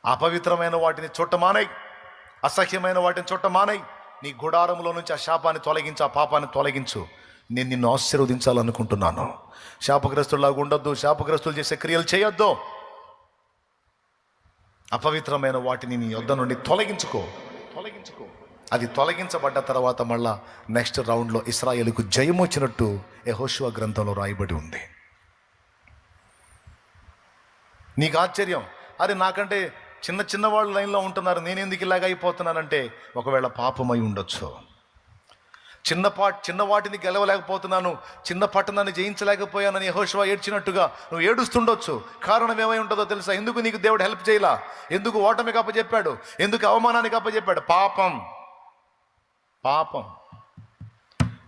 అపవిత్రమైన వాటిని చుట్టమానేయి, అసహ్యమైన వాటిని చుట్టమానేయి. నీ గుడారంలో నుంచి ఆ శాపాన్ని తొలగించు, ఆ పాపాన్ని తొలగించు. నేను నిన్ను ఆశీర్వదించాలనుకుంటున్నాను. శాపగ్రస్తులాగా ఉండొద్దు, శాపగ్రస్తులు చేసే క్రియలు చేయొద్దు. అపవిత్రమైన వాటిని నీ యొద్ద నుండి తొలగించుకో. అది తొలగించబడ్డ తర్వాత మళ్ళా నెక్స్ట్ రౌండ్లో ఇశ్రాయేలుకు జయం వచ్చినట్టు యెహోషువ గ్రంథంలో రాయబడి ఉంది. నీకు ఆశ్చర్యం, అరే నాకంటే చిన్న వాళ్ళు లైన్లో ఉంటున్నారు, నేను ఎందుకు ఇలాగ అయిపోతున్నానంటే ఒకవేళ పాపమై ఉండొచ్చు. చిన్న వాటిని గెలవలేకపోతున్నాను, చిన్న పట్టణాన్ని జయించలేకపోయానని యెహోషువ ఏడ్చినట్టుగా నువ్వు ఏడుస్తుండొచ్చు. కారణం ఏమై ఉంటుందో తెలుసా? ఎందుకు నీకు దేవుడు హెల్ప్ చేయలా? ఎందుకు ఓటమికి అప్పచెప్పాడు? ఎందుకు అవమానానికి అప్పచెప్పాడు? పాపం.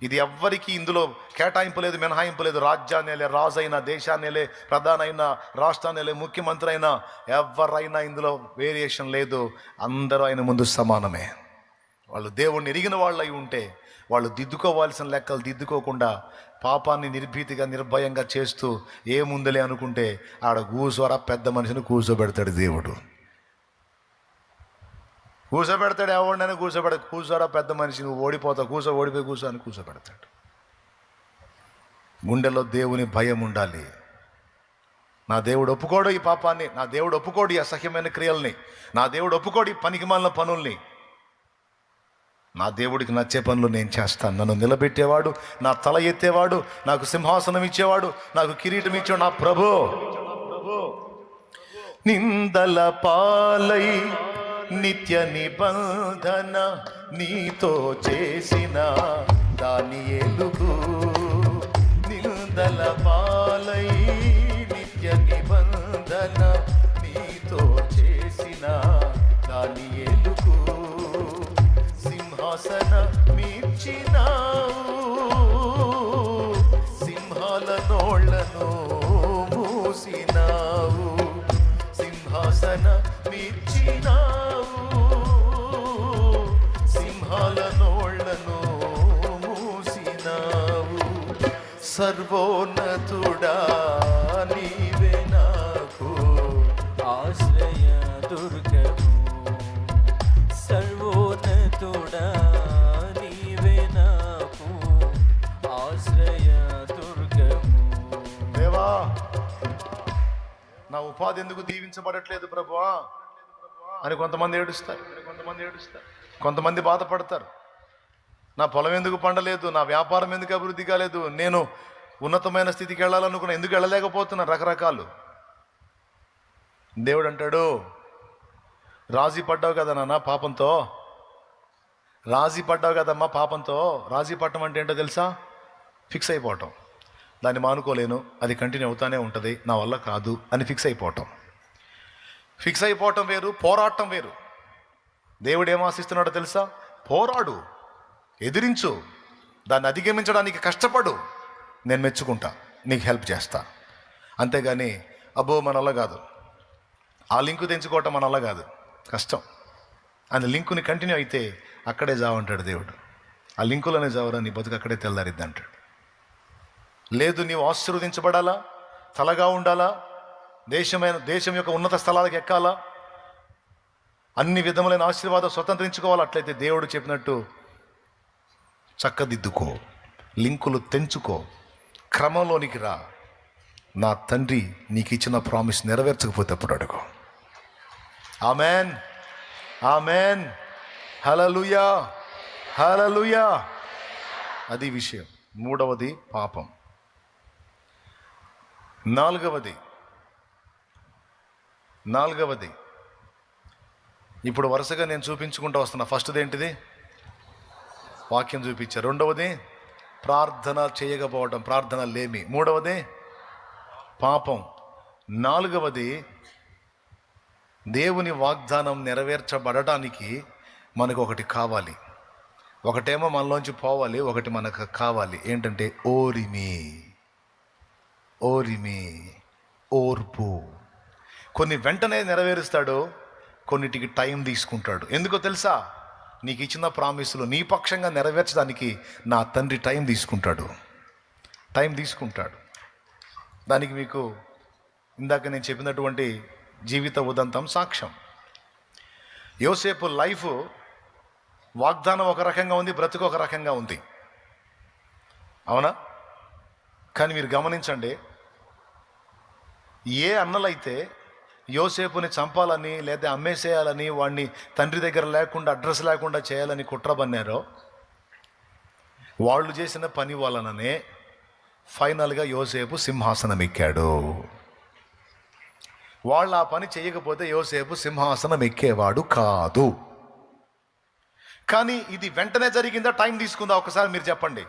ఇది ఎవ్వరికి ఇందులో కేటాయింపు లేదు, మినహాయింపు లేదు. రాజ్యాన్నేలే రాజైనా, దేశాన్నేలే ప్రధానైనా, రాష్ట్రాన్నేలే ముఖ్యమంత్రి అయినా, ఎవరైనా ఇందులో వేరియేషన్ లేదు. అందరూ ఆయన ముందు సమానమే. వాళ్ళు దేవుణ్ణి ఎరిగిన వాళ్ళు అయి ఉంటే వాళ్ళు దిద్దుకోవాల్సిన లెక్కలు దిద్దుకోకుండా పాపాన్ని నిర్భీతిగా నిర్భయంగా చేస్తూ ఏముందలే అనుకుంటే ఆడ కూసోరా పెద్ద మనిషిని కూర్చోబెడతాడు దేవుడు. కూర్చోబెడతాడు. ఎవరినైనా కూర్చోరా పెద్ద మనిషి, నువ్వు ఓడిపోతావు, ఓడిపోయి కూర్చో అని కూర్చోబెడతాడు. గుండెలో దేవుని భయం ఉండాలి. నా దేవుడు ఒప్పుకోడు ఈ పాపాన్ని, నా దేవుడు ఒప్పుకోడు ఈ అసహ్యమైన క్రియల్ని, నా దేవుడు ఒప్పుకోడు ఈ పనికిమాలిన పనుల్ని. నా దేవుడికి నచ్చే పనులు నేను చేస్తాను. నన్ను నిలబెట్టేవాడు, నా తల ఎత్తేవాడు, నాకు సింహాసనం ఇచ్చేవాడు, నాకు కిరీటం ఇచ్చేవాడు నా ప్రభు. నిందల పాలై నిత్య నిబంధన నీతో చేసిన దానియేలుకు, నిందల పాలై నిత్య నిబంధన నీతో చేసిన దానియేలుకు, సింహాసన మీర్చినావు, సింహాల నోళ్లను మూసినావు, సింహాసన మీర్చినావు, సింహాల నోళ్లను మూసినావు. సర్వోన్నతుడా నీవే నాకు ఆశ్రయ దుర్గము, సర్వోన్నతుడా నీవే నాకు ఆశ్రయ దుర్గము. దేవా, నా ఉపాధి ఎందుకు దీవించబడట్లేదు ప్రభువా అని కొంతమంది ఏడుస్తారు, కొంతమంది బాధపడతారు. నా పొలం ఎందుకు పండలేదు, నా వ్యాపారం ఎందుకు అభివృద్ధి కాలేదు, నేను ఉన్నతమైన స్థితికి వెళ్ళాలనుకున్నా ఎందుకు వెళ్ళలేకపోతున్నా, రకరకాలు. దేవుడు అంటాడు, రాజీ పడ్డావు కదా నాన్న పాపంతో, రాజీ పడ్డావు కదమ్మా పాపంతో. రాజీ పట్టడం అంటే ఏంటో తెలుసా? ఫిక్స్ అయిపోవటం. దాన్ని మానుకోలేను, అది కంటిన్యూ అవుతానే ఉంటుంది, నా వల్ల కాదు అని ఫిక్స్ అయిపోవటం. ఫిక్స్ అయిపోవటం వేరు, పోరాటం వేరు. దేవుడు ఏం ఆశిస్తున్నాడో తెలుసా? పోరాడు, ఎదిరించు, దాన్ని అధిగమించడానికి కష్టపడు, నేను మెచ్చుకుంటా, నీకు హెల్ప్ చేస్తా. అంతేగాని అబ్బో మన వల్ల కాదు, ఆ లింకు తెంచుకోవటం మన వల్ల కాదు, కష్టం అని లింకుని కంటిన్యూ అయితే అక్కడే జావంటాడు దేవుడు. ఆ లింకులోనే జావరా, నీ బతుకు అక్కడే తెల్లారిద్ది అంటాడు. లేదు, నీవు ఆశీర్వదించబడాలా, తలగా ఉండాలా, దేశం యొక్క ఉన్నత స్థలాలకు ఎక్కాలా, అన్ని విధములైన ఆశీర్వాదం స్వతంత్రించుకోవాలి. అట్లయితే దేవుడు చెప్పినట్టు చక్కదిద్దుకో, లింకులు తెంచుకో, క్రమంలోనికి రా. నా తండ్రి నీకు ఇచ్చిన ప్రామిస్ నెరవేర్చకపోతే అప్పుడు అడుగు. ఆమెన్, ఆమెన్, హల్లెలూయా, హల్లెలూయా. అది విషయం. మూడవది పాపం. నాలుగవది ఇప్పుడు వరుసగా నేను చూపించుకుంటూ వస్తున్నా. ఫస్ట్ది ఏంటిది? వాక్యం చూపించా. రెండవది ప్రార్థన చేయకపోవడం, ప్రార్థన లేమి. మూడవది పాపం. నాలుగవది దేవుని వాగ్దానం నెరవేర్చబడటానికి మనకు ఒకటి కావాలి. ఒకటేమో మనలోంచి పోవాలి, ఒకటి మనకు కావాలి. ఏంటంటే ఓరిమి, ఓర్పు. కొన్ని వెంటనే నెరవేరుస్తాడు, కొన్నిటికి టైం తీసుకుంటాడు. ఎందుకో తెలుసా? నీకు ఇచ్చిన ప్రామిసులు నీ పక్షంగా నెరవేర్చడానికి నా తండ్రి టైం తీసుకుంటాడు. దానికి మీకు ఇందాక నేను చెప్పినటువంటి జీవిత ఉదంతం సాక్ష్యం. యోసేపు లైఫ్ వాగ్దానం ఒక రకంగా ఉంది, బ్రతుకు ఒక రకంగా ఉంది, అవునా? కానీ మీరు గమనించండి, ఏ అన్నలైతే యోసేపుని చంపాలని లేదా అమ్మేసేయాలని, వాడిని తండ్రి దగ్గర లేకుండా, అడ్రస్ లేకుండా చేయాలని కుట్రబన్నారో, వాళ్ళు చేసిన పని వలననే ఫైనల్గా యోసేపు సింహాసనం ఎక్కాడు. వాళ్ళు ఆ పని చేయకపోతే యోసేపు సింహాసనం ఎక్కేవాడు కాదు. కానీ ఇది వెంటనే జరిగిందా, టైం తీసుకుందా? ఒకసారి మీరు చెప్పండి.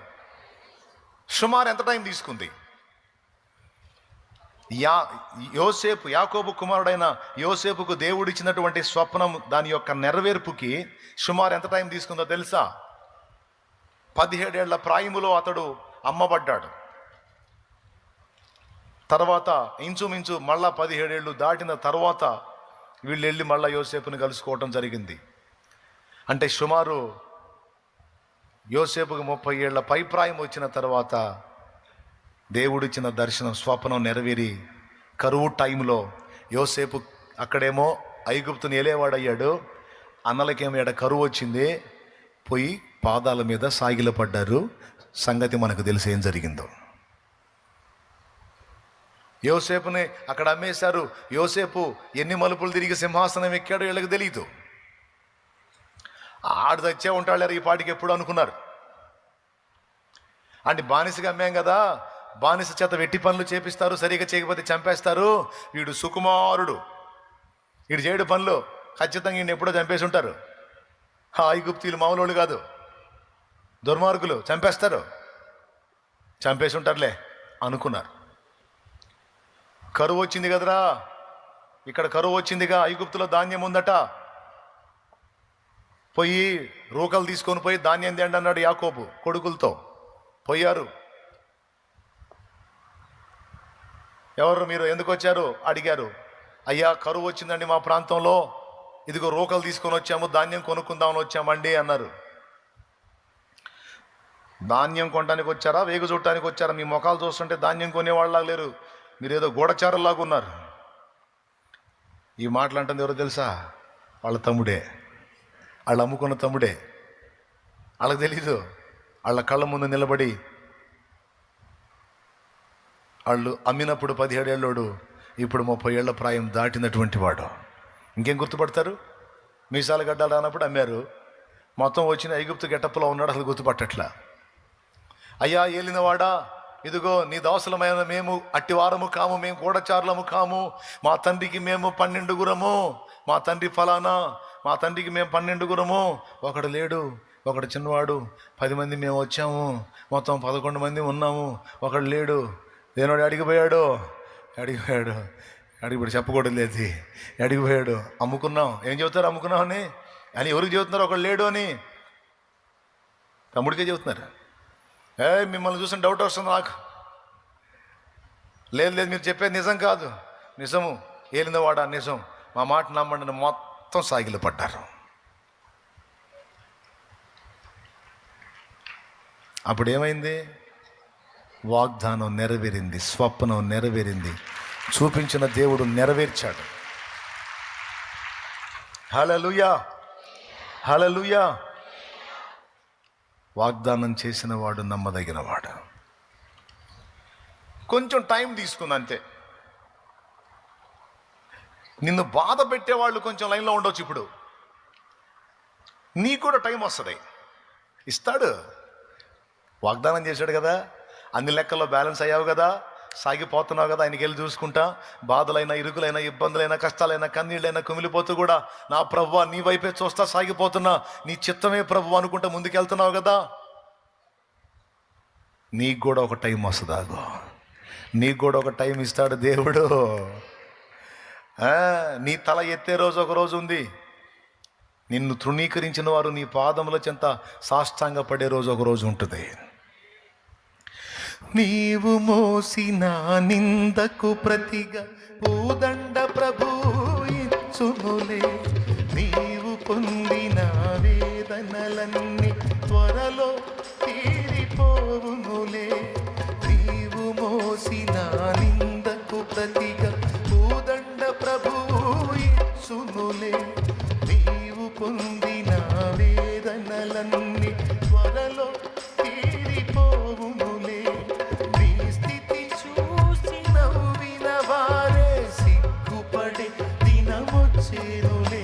సుమారు ఎంత టైం తీసుకుంది? యాకోబు కుమారుడైన యోసేపుకు దేవుడిచ్చినటువంటి స్వప్నం, దాని యొక్క నెరవేర్పుకి సుమారు ఎంత టైం తీసుకుందో తెలుసా? 17 ఏళ్ల ప్రాయములో అతడు అమ్మబడ్డాడు. తర్వాత ఇంచుమించు మళ్ళా 17 ఏళ్ళు దాటిన తర్వాత వీళ్ళు వెళ్ళి మళ్ళా యోసేపుని కలుసుకోవటం జరిగింది. అంటే సుమారు యోసేపుకి 30 ఏళ్ల పైప్రాయం వచ్చిన తర్వాత దేవుడిచ్చిన దర్శనం, స్వప్నం నెరవేరి కరువు టైంలో యోసేపు అక్కడేమో ఐగుప్తుని ఏలేవాడయ్యాడు, అన్నలకేమో ఎడ కరువు వచ్చింది, పోయి పాదాల మీద సాగిలపడ్డారు. సంగతి మనకు తెలిసి ఏం జరిగిందో. యోసేపుని అక్కడ అమ్మేశారు. యోసేపు ఎన్ని మలుపులు తిరిగి సింహాసనం ఎక్కాడో వీళ్ళకి తెలియదు. ఆడు తెచ్చే ఉంటాడు ఈ పాటికి ఎప్పుడు అనుకున్నారు. అంటే బానిసగా అమ్మాం కదా, బానిస చేత వెట్టి పనులు చేపిస్తారు, సరిగా చేయకపోతే చంపేస్తారు. వీడు సుకుమారుడు, వీడు చేయడు పనులు, ఖచ్చితంగా ఈయన ఎప్పుడో చంపేసి ఉంటారు. ఐగుప్తీయులు మామూలు కాదు, దుర్మార్గులు, చంపేసి ఉంటారులే అనుకున్నారు. కరువు వచ్చింది కదరా, ఇక్కడ కరువు వచ్చిందిగా, ఐగుప్తులో ధాన్యం ఉందట, పోయి రూకలు తీసుకొని పోయి ధాన్యం తేండి అన్నాడు యాకోబు కొడుకులతో. పోయారు. ఎవరు మీరు, ఎందుకు వచ్చారు అడిగారు. అయ్యా కరువు వచ్చిందండి మా ప్రాంతంలో, ఇదిగో రూకలు తీసుకొని వచ్చాము, ధాన్యం కొనుక్కుందామని వచ్చామండి అన్నారు. ధాన్యం కొనడానికి వచ్చారా, వేగు చూడటానికి వచ్చారా? మీ ముఖాలు చూస్తుంటే ధాన్యం కొనేవాళ్ళలాగా లేరు, మీరు ఏదో గూఢచారులాగా ఉన్నారు. ఈ మాటలు అంటుంది ఎవరో తెలుసా? వాళ్ళ తమ్ముడే, వాళ్ళు అమ్ముకున్న తమ్ముడే. వాళ్ళకి తెలీదు. వాళ్ళ కళ్ళ ముందు నిలబడి వాళ్ళు అమ్మినప్పుడు 17 ఏళ్ళోడు, ఇప్పుడు 30 ఏళ్ల ప్రాయం దాటినటువంటి వాడు. ఇంకేం గుర్తుపడతారు? మీసాల గడ్డలు రానప్పుడు అమ్మారు, మొత్తం వచ్చిన ఐగుప్తు గెటప్పులో ఉన్నాడు, అసలు గుర్తుపట్టట్లా. అయ్యా ఏలినవాడా, ఇదిగో నీ దాసులమైన మేము అట్టివారము కాము, మేము గూఢచారులము కాము, మా తండ్రికి మేము 12 గురము, మా తండ్రి ఫలానా, మా తండ్రికి మేము 12 గురము, ఒకడు లేడు, ఒకడు చిన్నవాడు, 10 మంది మేము వచ్చాము, మొత్తం 11 మంది ఉన్నాము, ఒకడు లేడు. దేనోడు అడిగిపోయాడు ఇప్పుడు చెప్పకూడదు లేదు, అడిగిపోయాడు. అమ్ముకున్నాం. ఏం చెబుతారు అమ్ముకున్నాం అని ఎవరికి చెబుతున్నారు? ఒకడు లేడు అని తమ్ముడికే చెబుతున్నారు. మిమ్మల్ని చూసిన డౌట్ వస్తుంది నాకు. లేదు మీరు చెప్పేది నిజం కాదు. నిజము, ఏలినవాడా నిజం, మా మాట నమ్మండి మొత్తం సాగిలు పడ్డారు. అప్పుడు ఏమైంది? వాగ్దానం నెరవేరింది, స్వప్నం నెరవేరింది, చూపించిన దేవుడు నెరవేర్చాడు. హల్లెలూయా, హల్లెలూయా. వాగ్దానం చేసిన వాడు నమ్మదగిన వాడు. కొంచెం టైం తీసుకుంది అంతే. నిన్ను బాధ పెట్టేవాళ్ళు కొంచెం లైన్లో ఉండొచ్చు. ఇప్పుడు నీకు కూడా టైం వస్తుంది, ఇస్తాడు. వాగ్దానం చేశాడు కదా, అన్ని లెక్కల్లో బ్యాలెన్స్ అయ్యావు కదా, సాగిపోతున్నావు కదా, ఆయనకి వెళ్ళి చూసుకుంటా. బాధలైనా, ఇరుకులైనా, ఇబ్బందులైనా, కష్టాలైనా, కన్నీళ్ళైనా కుమిలిపోతూ కూడా నా ప్రభువా నీ వైపే చూస్తా సాగిపోతున్నా, నీ చిత్తమే ప్రభువా అనుకుంటా ముందుకెళ్తున్నావు కదా. నీకు కూడా ఒక టైం వస్తుందాగో, నీకు కూడా ఒక టైం ఇస్తాడు దేవుడు. నీ తల ఎత్తే రోజు ఒక రోజు ఉంది. నిన్ను తృణీకరించిన వారు నీ పాదముల చెంత సాష్టాంగ పడే రోజు ఒక రోజు ఉంటుంది. నీవు మోసిన నిందకు ప్రతిగా పూదండ ప్రభు ఇచ్చునులే. నీవు పొందిన వేదనలన్నీ త్వరలో తీరిపోవునులే. నీవు మోసిన నిందకు ప్రతిగా పూదండ ప్రభు ఇచ్చునులే. నీవు పొందిన వేదనలన్నీ త్వరలో తీరిపోవునులే. నీ స్థితి చూసి నవ్విన వారే సిగ్గుపడే దినమొచ్చేనులే.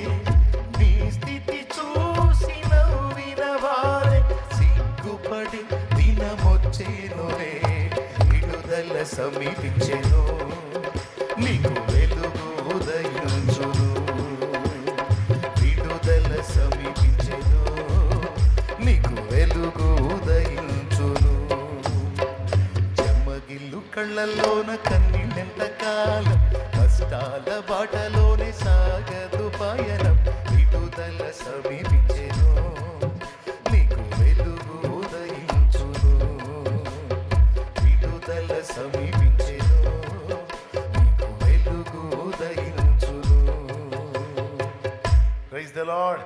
నీ స్థితి చూసి నవ్విన వారే సిగ్గుపడే దినమొచ్చేనులే. విడుదల సమీపించెను, నీకు వెలుగు ఉదయించును. విడుదల సమీపించెను, నీకు వెలుగు ఉదయించును. చెమ్మగిల్లు కళ్ళల్లోన కన్నీళ్ళెంత కాలం, కష్టాల బాటలోనే సాగదు పయనం. విడుదల సమీపించెను, నీకు వెలుగు ఉదయించును. విడుదల సమీపించెను, నీకు వెలుగు ఉదయించును. Praise the lord.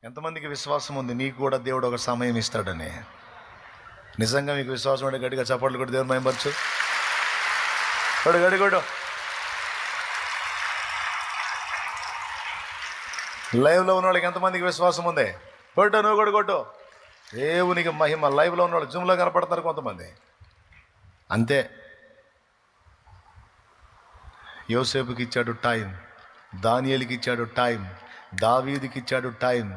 ఎంతమందికి విశ్వాసం ఉంది నీకు కూడా దేవుడు ఒక సమయం ఇస్తాడని? నిజంగా మీకు విశ్వాసం ఉంటే గట్టిగా చప్పట్లు కొట్టి దేవుని మహిమపరచు. గడి లైవ్లో ఉన్న వాళ్ళకి ఎంతమందికి విశ్వాసం ఉంది? కొట్టు, నువ్వు కూడా కొట్టు. దేవునికి మహిమ. లైవ్లో ఉన్న వాళ్ళు జూమ్లో కనపడతారు కొంతమంది. అంతే. యోసేపుకి ఇచ్చాడు టైం, దానియేలుకి ఇచ్చాడు టైం, దావీదుకి ఇచ్చాడు టైం.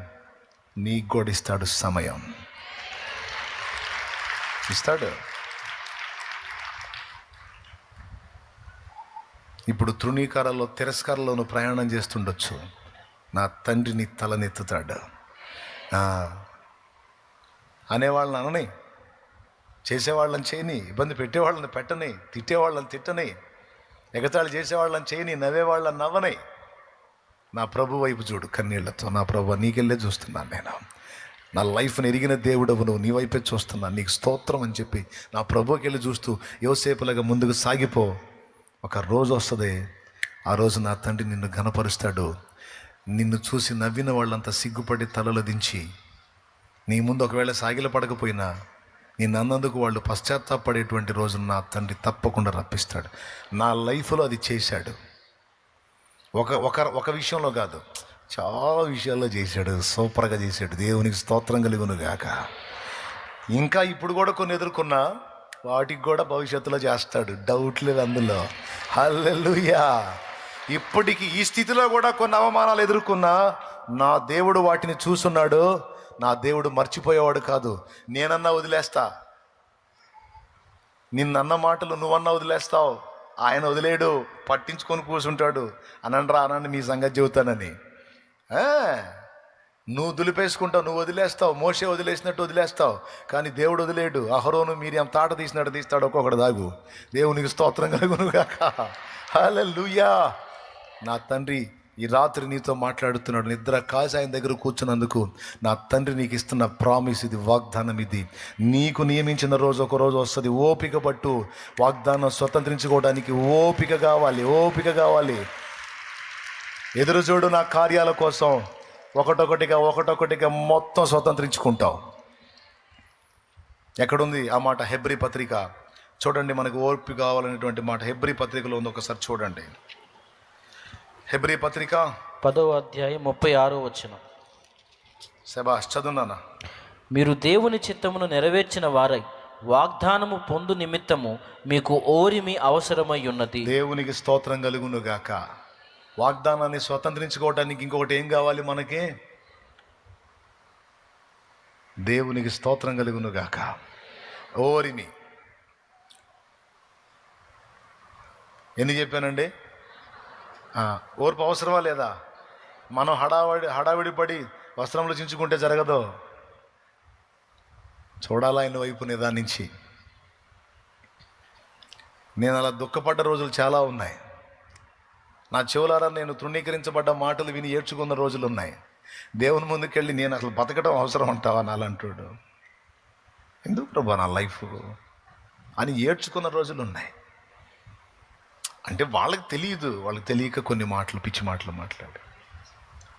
నీకు కూడా ఇస్తాడు సమయం, ఇస్తాడు. ఇప్పుడు తృణీకారాల్లో, తిరస్కారంలోనూ ప్రయాణం చేస్తుండొచ్చు. నా తండ్రి నీ తలనెత్తుతాడు. అనేవాళ్ళని అనని, చేసేవాళ్ళని చేయని, ఇబ్బంది పెట్టేవాళ్ళని పెట్టని, తిట్టేవాళ్ళని తిట్టని, ఎగతాళి చేసేవాళ్ళని చేయని, నవ్వేవాళ్ళని నవ్వని. నా ప్రభు వైపు చూడు కన్నీళ్లతో. నా ప్రభు నీకెళ్ళే చూస్తున్నాను నేను. నా లైఫ్ని ఎరిగిన దేవుడవు నువ్వు, నీ వైపే చూస్తున్నాను, నీకు స్తోత్రం అని చెప్పి నా ప్రభుకి వెళ్ళి చూస్తూ యోసేపులాగా ముందుకు సాగిపో. ఒక రోజు వస్తుంది, ఆ రోజు నా తండ్రి నిన్ను ఘనపరుస్తాడు. నిన్ను చూసి నవ్విన వాళ్ళంతా సిగ్గుపడి తలలు దించి నీ ముందు ఒకవేళ సాగిల పడకపోయినా నిన్ను అన్నందుకు వాళ్ళు పశ్చాత్తాపడేటువంటి రోజును నా తండ్రి తప్పకుండా రప్పిస్తాడు. నా లైఫ్లో అది చేశాడు. ఒక విషయంలో కాదు, చాలా విషయాల్లో చేశాడు. సూపర్గా చేశాడు. దేవునికి స్తోత్రం కలుగును గాక. ఇంకా ఇప్పుడు కూడా కొన్ని ఎదుర్కొన్నా వాటికి కూడా భవిష్యత్తులో చేస్తాడు, డౌట్ లేదు అందులో. హల్లెలూయా. ఇప్పటికి ఈ స్థితిలో కూడా కొన్ని అవమానాలు ఎదుర్కొన్నా నా దేవుడు వాటిని చూస్తున్నాడు. నా దేవుడు మర్చిపోయేవాడు కాదు. నేనన్నా వదిలేస్తా, నిన్నన్న మాటలు నువ్వన్నా వదిలేస్తావు, ఆయన వదిలేడు, పట్టించుకొని కూర్చుంటాడు. అనండ్రా అనండి మీ సంగతి చెబుతానని. నువ్వు దులిపేసుకుంటావు, నువ్వు వదిలేస్తావు, మోషే వదిలేసినట్టు వదిలేస్తావు, కానీ దేవుడు వదిలేడు. అహరోను మీరియం తాట తీసినట్టు తీస్తాడు ఒక్కొక్కడు దాగు. దేవునికి స్తోత్రం కలుగును గాక. హల్లెలూయా. నా తండ్రి ఈ రాత్రి నీతో మాట్లాడుతున్నాడు. నిద్ర కాసి ఆయన దగ్గర కూర్చున్నందుకు నా తండ్రి నీకు ఇస్తున్న ప్రామిస్ ఇది, వాగ్దానం ఇది. నీకు నియమించిన రోజు ఒక రోజు వస్తుంది. ఓపిక పట్టు. వాగ్దానం స్వతంత్రించుకోవడానికి ఓపిక కావాలి, ఓపిక కావాలి. ఎదురు చూడు నా కార్యాల కోసం. ఒకటొకటిగా మొత్తం స్వతంత్రించుకుంటావు. ఎక్కడుంది ఆ మాట? హెబ్రీ పత్రిక చూడండి. మనకు ఓర్పు కావాలనేటువంటి మాట హెబ్రీ పత్రికలో ఉంది. ఒకసారి చూడండి. హెబ్రీ పత్రిక 10వ అధ్యాయం 36వ వచనం. శబాష్, చదువునానా. మీరు దేవుని చిత్తమును నెరవేర్చిన వారై వాగ్దానము పొందు నిమిత్తము మీకు ఓరిమి అవసరమై ఉన్నది. దేవునికి స్తోత్రం కలుగును గాక. వాగ్దానాన్ని స్వతంత్రించుకోవడానికి ఇంకొకటి ఏం కావాలి మనకి? దేవునికి స్తోత్రం కలుగును గాక. ఓరిమి. ఎన్ని చెప్పానండి? ఓర్పు అవసరమా లేదా? మనం హడావిడి పడి వస్త్రంలో చించుకుంటే జరగదు. చూడాలా ఆయన వైపు నిదానించి. నేను అలా దుఃఖపడ్డ రోజులు చాలా ఉన్నాయి. నా చెవులారా నేను తృణీకరించబడ్డ మాటలు విని ఏడ్చుకున్న రోజులు ఉన్నాయి. దేవుని ముందుకెళ్ళి నేను అసలు బతకడం అవసరం అంటావా నాలంటాడు, ఎందుకు ప్రభా నా లైఫ్ అని ఏడ్చుకున్న రోజులు ఉన్నాయి. అంటే వాళ్ళకి తెలియదు, వాళ్ళకి తెలియక కొన్ని మాటలు, పిచ్చి మాటలు మాట్లాడు.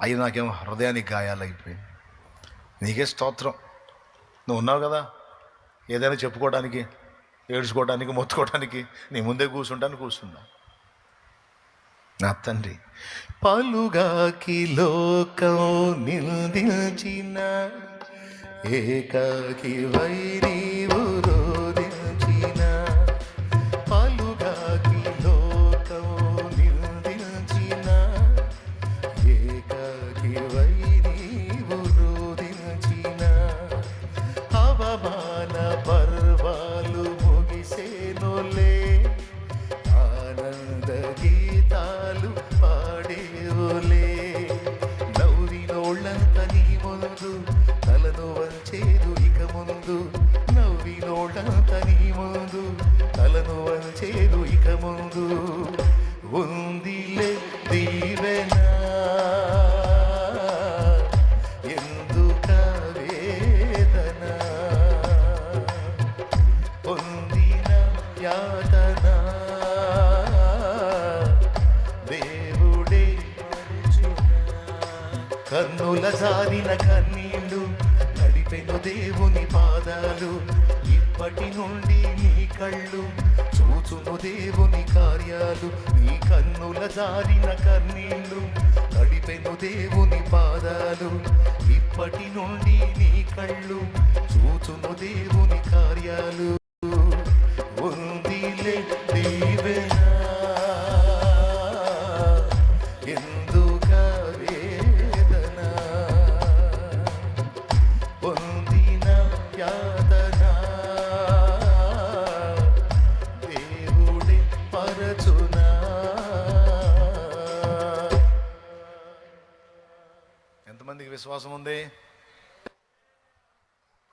అవి నాకేమో హృదయానికి గాయాలు అయిపోయింది. నీకే స్తోత్రం, నువ్వు ఉన్నావు కదా ఏదైనా చెప్పుకోవడానికి, ఏడ్చుకోవడానికి, మొత్తుకోవడానికి. నీ ముందే కూర్చున్నా. నా తండ్రి పలుగాకి లోకం నిందించిన ఏకాకి వైరీవు రోదించిన, పలుగాకి లోకం నిందించిన ఏకాకి వైరీవు రోదించిన, అవమాన పర్వాలు ముగిసేనులే, ఆనంద గీతాలు పాడేవులే. నవ్వినోళ్ళంత నీ ముందు తలను వంచేదు ఇక ముందు, నవ్వినోళ్ళంత నీ ముందు తలను వంచేదు ఇక ముందు. ఉందిలే దీవెనా ఎందుక వేదన, పొందిన యాతన దేవుడే కన్నుల జారిన కన్నీళ్ళు నడిపెను దేవుని పాదాలు. ఇప్పటి నుండి నీ కళ్ళు చూచును దేవుని కార్యాలు. నీ కన్నుల జారిన కన్నీళ్ళు నడిపెను దేవుని పాదాలు. ఇప్పటి నుండి నీ కళ్ళు చూచును దేవుని కార్యాలు. ఉందిలే దీవెనా ఎందుక వేదన, పొందిన యాతన దేవుడే పరచునా. ఎంతమందికి విశ్వాసం ఉంది?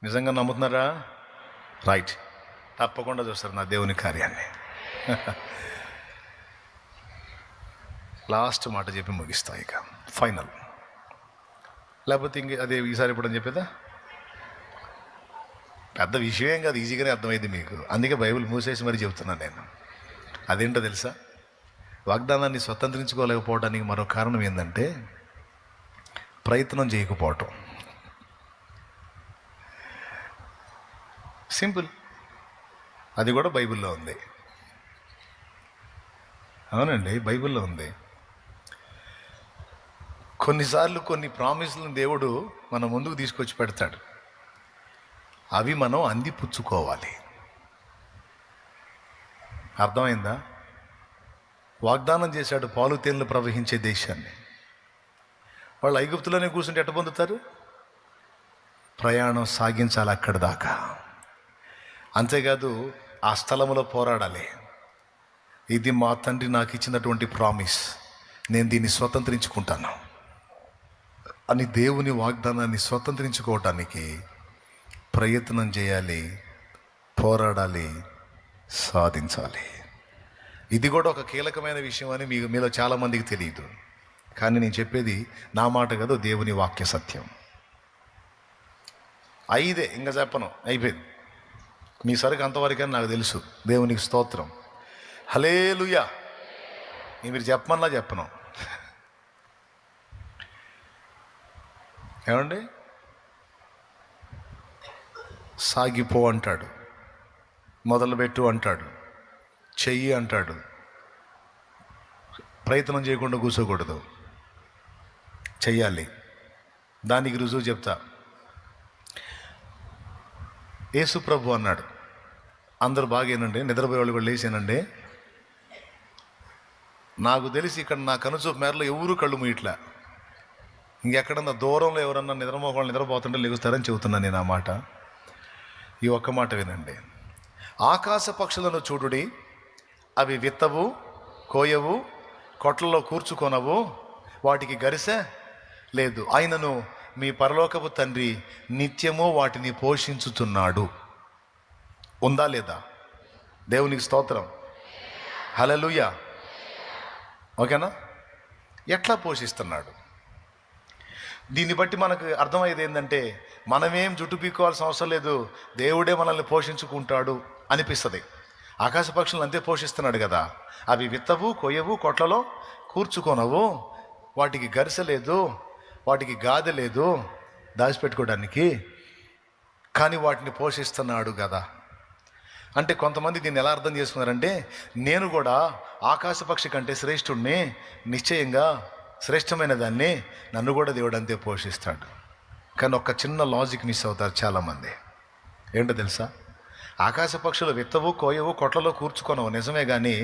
నిజంగా నమ్ముతున్నారా? రైట్, తప్పకుండా చూస్తారు నా దేవుని కార్యాన్ని. లాస్ట్ మాట చెప్పి ముగిస్తా, ఇక ఫైనల్. లేకపోతే ఇంక అదే ఈసారి ఇప్పుడు అని చెప్పేదా? పెద్ద విషయం కాదు, ఈజీగానే అర్థమైంది మీకు. అందుకే బైబిల్ మూసేసి మరీ చెప్తున్నాను నేను. అదేంటో తెలుసా? వాగ్దానాన్ని స్వతంత్రించుకోలేకపోవడానికి మరో కారణం ఏంటంటే ప్రయత్నం చేయకపోవటం. సింపుల్. అది కూడా బైబిల్లో ఉంది. అవునండి, బైబిల్లో ఉంది. కొన్నిసార్లు కొన్ని ప్రామిస్లను దేవుడు మన ముందుకు తీసుకొచ్చి పెడతాడు. అవి మనం అందిపుచ్చుకోవాలి. అర్థమైందా? వాగ్దానం చేశాడు పాలు తేనెలు ప్రవహించే దేశాన్ని. వాళ్ళు ఐగుప్తులోనే కూర్చుంటే ఎట్ట పొందుతారు? ప్రయాణం సాగించాలి అక్కడి దాకా. అంతేకాదు ఆ స్థలంలో పోరాడాలి. ఇది మా తండ్రి నాకు ఇచ్చినటువంటి ప్రామిస్, నేను దీన్ని స్వతంత్రించుకుంటాను అని దేవుని వాగ్దానాన్ని స్వతంత్రించుకోవటానికి ప్రయత్నం చేయాలి, పోరాడాలి, సాధించాలి. ఇది కూడా ఒక కీలకమైన విషయం అని మీలో చాలామందికి తెలియదు. కానీ నేను చెప్పేది నా మాట కాదు, దేవుని వాక్య సత్యం. 5 ఇంకా చెప్పను, అయిపోయింది. మీ సరుకు అంతవరకని నాకు తెలుసు. దేవునికి స్తోత్రం, హల్లెలూయా. మీరు చెప్పమన్నా చెప్పను. ఏమండి, సాగిపో అంటాడు, మొదలుపెట్టు అంటాడు, చెయ్యి అంటాడు. ప్రయత్నం చేయకుండా కూర్చోకూడదు, చెయ్యాలి. దానికి రుజువు చెప్తా. యేసు ప్రభు అన్నాడు, అందరూ బాగేనండి, నిద్రపోయే వాళ్ళు కూడా లేచానండి. నాకు తెలిసి ఇక్కడ నా కనుచూపు మేరలో ఎవరు కళ్ళు మూయట్లా. ఇంకెక్కడన్నా దూరంలో ఎవరన్నా నిద్రమోహం నిద్రపోతుంటే లెగుస్తారని చెబుతున్నాను నేను ఆ మాట. ఈ ఒక్క మాట వినండి. ఆకాశ పక్షులను చూడుడి, అవి విత్తవు, కోయవు, కొట్లలో కూర్చుకొనవు, వాటికి గరిసె లేదు, ఆయనను మీ పరలోకపు తండ్రి నిత్యము వాటిని పోషించుతున్నాడు. ఉందా లేదా? దేవునికి స్తోత్రం, హల్లెలూయా. ఓకేనా? ఎట్లా పోషిస్తున్నాడు? దీన్ని బట్టి మనకు అర్థమయ్యేది ఏంటంటే, మనమేం జుట్టు పీక్కోవాల్సిన అవసరం లేదు, దేవుడే మనల్ని పోషించుకుంటాడు అనిపిస్తుంది. ఆకాశ పక్షులను అంతే పోషిస్తున్నాడు కదా. అవి విత్తవు, కొయ్యవు, కొట్లలో కూర్చుకొనవు, వాటికి గరిసె లేదు, వాటికి గాదె లేదు దాచిపెట్టుకోవడానికి, కానీ వాటిని పోషిస్తున్నాడు కదా. అంటే కొంతమంది దీన్ని ఎలా అర్థం చేసుకున్నారంటే, నేను కూడా ఆకాశ పక్షి కంటే శ్రేష్ఠుడిని, నిశ్చయంగా శ్రేష్టమైన దాన్ని నన్ను కూడా దేవుడు అంతే పోషిస్తాడు. కానీ ఒక చిన్న లాజిక్ మిస్ అవుతారు చాలామంది. ఏంటో తెలుసా? ఆకాశ పక్షులు విత్తవు, కోయవు, కొట్లలో కూర్చుకొనవు నిజమే, కానీ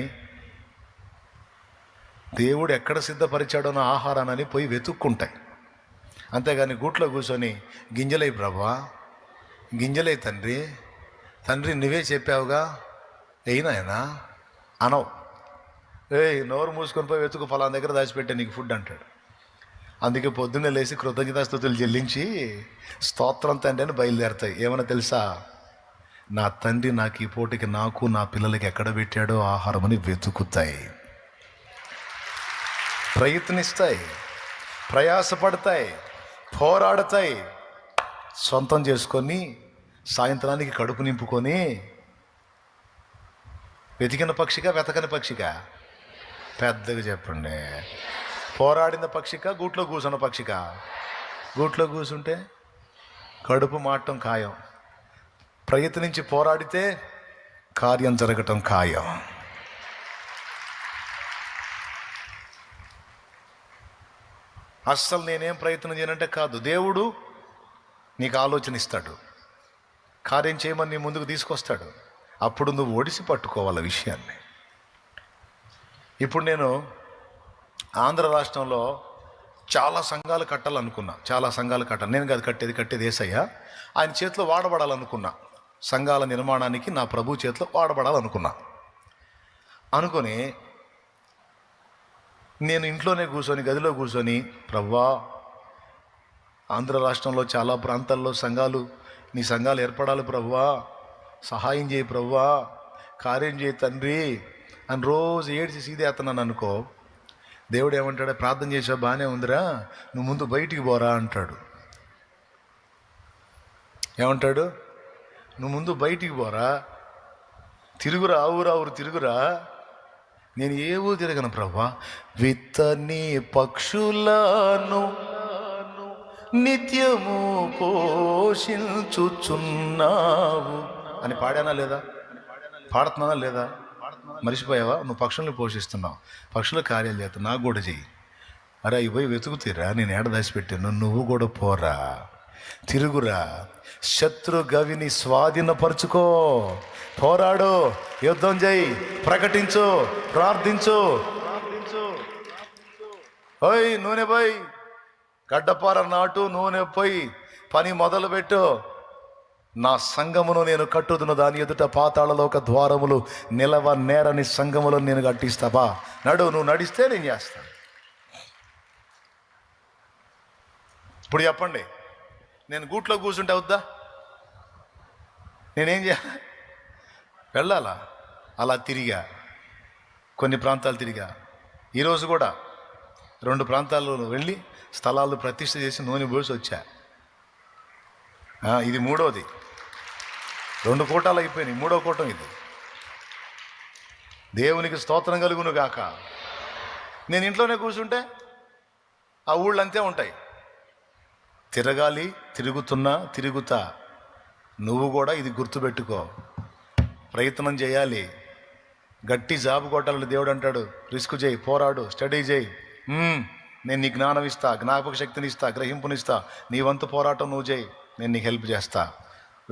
దేవుడు ఎక్కడ సిద్ధపరిచాడో నా ఆహారాన్ని పోయి వెతుక్కుంటాయి. అంతేగాని గూట్లో కూర్చొని గింజలై ప్రభా, గింజలై తండ్రి, తండ్రి నువ్వే చెప్పావుగా అయినాయనా అనవు. నోరు మూసుకొని పోయి వెతుకు, ఫలానా దగ్గర దాచిపెట్టే నీకు ఫుడ్ అంటాడు. అందుకే పొద్దున్నే లేచి కృతజ్ఞతాస్తుతులు చెల్లించి స్తోత్రం తండ్రి అని బయలుదేరుతాయి. ఏమన్నా తెలుసా? నా తండ్రి నాకు ఈ పూటకి, నాకు నా పిల్లలకి ఎక్కడ పెట్టాడో ఆహారం అని వెతుకుతాయి, ప్రయత్నిస్తాయి, ప్రయాసపడతాయి, పోరాడతాయి. సొంతం చేసుకొని సాయంత్రానికి కడుపు నింపుకొని, వెతికిన పక్షిగా వెతకని పక్షిగా? పెద్దగా చెప్పండి. పోరాడిన పక్షిక, గూట్లో కూర్చున్న పక్షిక? గూట్లో కూర్చుంటే కడుపు మాటం ఖాయం, ప్రయత్నించి పోరాడితే కార్యం జరగటం ఖాయం. అస్సలు నేనేం ప్రయత్నం చేయనంటే కాదు, దేవుడు నీకు ఆలోచన ఇస్తాడు, కార్యం చేయమని నీ ముందుకు తీసుకొస్తాడు. అప్పుడు నువ్వు ఒడిసి పట్టుకోవాలి విషయాన్ని. ఇప్పుడు నేను ఆంధ్ర రాష్ట్రంలో చాలా సంఘాలు కట్టాలనుకున్నా, చాలా సంఘాలు కట్టాలి. నేను కాదు కట్టేది యేసయ్య. ఆయన చేతిలో వాడబడాలనుకున్నా, సంఘాల నిర్మాణానికి నా ప్రభు చేతిలో వాడబడాలనుకున్నా. అనుకొని నేను ఇంట్లోనే కూర్చొని, గదిలో కూర్చొని, ప్రభువా ఆంధ్ర రాష్ట్రంలో చాలా ప్రాంతాల్లో సంఘాలు, నీ సంఘాలు ఏర్పడాలి ప్రభువా, సహాయం చేయి ప్రభువా, కార్యం చేయి తండ్రి అని రోజు ఏడ్చి సీదేస్తున్నాను అనుకో. దేవుడు ఏమంటాడు? ప్రార్థన చేసా బాగానే ఉందిరా, నువ్వు ముందు బయటికి పోరా అంటాడు. ఏమంటాడు? నువ్వు ముందు బయటికి పోరా, తిరుగురా, ఊరు తిరుగురా. నేను ఏ ఊరు తిరగను ప్రభువా. విత్తని పక్షులను నిత్యము పోషించుచున్నావు అని పాడానా లేదా? పాడుతున్నానా లేదా? మర్చిపోయావా? నువ్వు పక్షుల్ని పోషిస్తున్నావు, పక్షుల కార్యాలు చేస్తావు, నాకు కూడా చెయ్యి. అరే అవి పోయి వెతుకుతీరా, నేను ఏడ దాచిపెట్టాను, నువ్వు కూడా పోరా, తిరుగురా, శత్రు గవిని స్వాధీనపరుచుకో, పోరాడు, యుద్ధం చేయి, ప్రకటించు, ప్రార్థించు. ఓయ్ నూనె పోయి గడ్డపార నాటు, నూనె పోయి పని మొదలుపెట్టు. నా సంఘమును నేను కట్టుదును, దాని ఎదుట పాతాళలోక ద్వారములు నిలవ నేరని సంఘములో నేను కట్టిస్తావా? నువ్వు నడిస్తే నేను చేస్తాను. ఇప్పుడు చెప్పండి, నేను గూట్లో కూర్చుంటే అవుద్దా? నేనేం చేయాలి? వెళ్ళాలా? అలా తిరిగా, కొన్ని ప్రాంతాలు తిరిగా. ఈరోజు కూడా 2 ప్రాంతాల్లో వెళ్ళి స్థలాలు ప్రతిష్ఠ చేసి నూనె పోసి వచ్చా. ఇది 3వది. 2 కూటాలు అయిపోయినాయి, 3వ కూటం ఇది. దేవునికి స్తోత్రం కలుగును గాక. నేను ఇంట్లోనే కూర్చుంటే ఆ ఊళ్ళు అంతే ఉంటాయి. తిరగాలి, తిరుగుతా. నువ్వు కూడా ఇది గుర్తుపెట్టుకో, ప్రయత్నం చేయాలి, గట్టి జాబు కొట్టాలని దేవుడు అంటాడు. రిస్క్ చేయి, పోరాడు, స్టడీ చేయి. నేను నీ జ్ఞానం ఇస్తా, జ్ఞాపక శక్తిని ఇస్తా, గ్రహింపునిస్తా. నీ వంతు పోరాటం నువ్వు చేయి, నేను నీకు హెల్ప్ చేస్తా.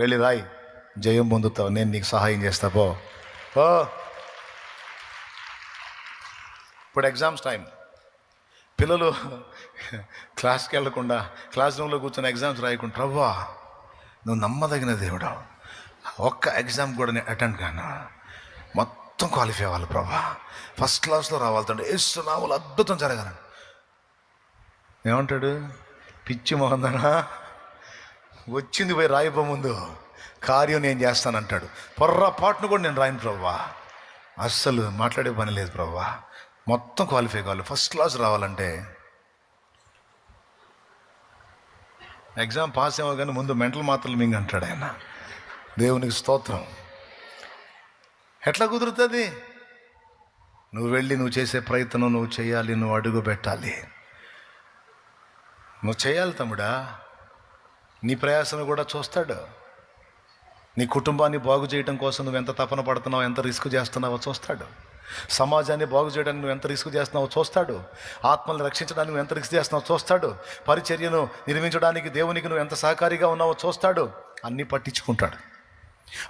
వెళ్ళి రాయి, జయం పొందుతావు, నేను నీకు సహాయం చేస్తా. పో. ఇప్పుడు ఎగ్జామ్స్ టైం. పిల్లలు క్లాస్కి వెళ్లకుండా క్లాస్ రూమ్లో కూర్చొని ఎగ్జామ్స్ రాయకుండా, ప్రభువా నువ్వు నమ్మదగిన దేవుడా, ఒక్క ఎగ్జామ్ కూడా నేను అటెండ్ కాను, మొత్తం క్వాలిఫై అవ్వాలి ప్రభా, ఫస్ట్ క్లాస్లో రావాలంటే ఏసునామములో అద్భుతం జరగాలని. ఏమంటాడు? పిచ్చి మొహందనా, వచ్చింది పోయి రాయిపో ముందు, కార్యం నేను చేస్తానంటాడు. పొర్రపాటును కూడా నేను రాయను ప్రభువా, అస్సలు మాట్లాడే పని లేదు ప్రభువా, మొత్తం క్వాలిఫై కావాలి, ఫస్ట్ క్లాస్ రావాలంటే. ఎగ్జామ్ పాస్ ఏమో కానీ ముందు మెంటల్ మాత్రలు మింగ అంటాడు ఆయన. దేవునికి స్తోత్రం. ఎట్లా కుదురుతుంది? నువ్వు వెళ్ళి నువ్వు చేసే ప్రయత్నం నువ్వు చేయాలి, నువ్వు అడుగు పెట్టాలి, నువ్వు చేయాలి తమ్ముడా. నీ ప్రయాసను కూడా చూస్తాడు. నీ కుటుంబాన్ని బాగు చేయడం కోసం నువ్వు ఎంత తపన పడుతున్నావు, ఎంత రిస్క్ చేస్తున్నావో చూస్తాడు. సమాజాన్ని బాగు చేయడానికి నువ్వు ఎంత రిస్క్ చేస్తున్నావో చూస్తాడు. ఆత్మల్ని రక్షించడానికి నువ్వు ఎంత రిస్క్ చేస్తున్నావో చూస్తాడు. పరిచర్యను నిర్మించడానికి దేవునికి నువ్వు ఎంత సహకారిగా ఉన్నావో చూస్తాడు. అన్నీ పట్టించుకుంటాడు.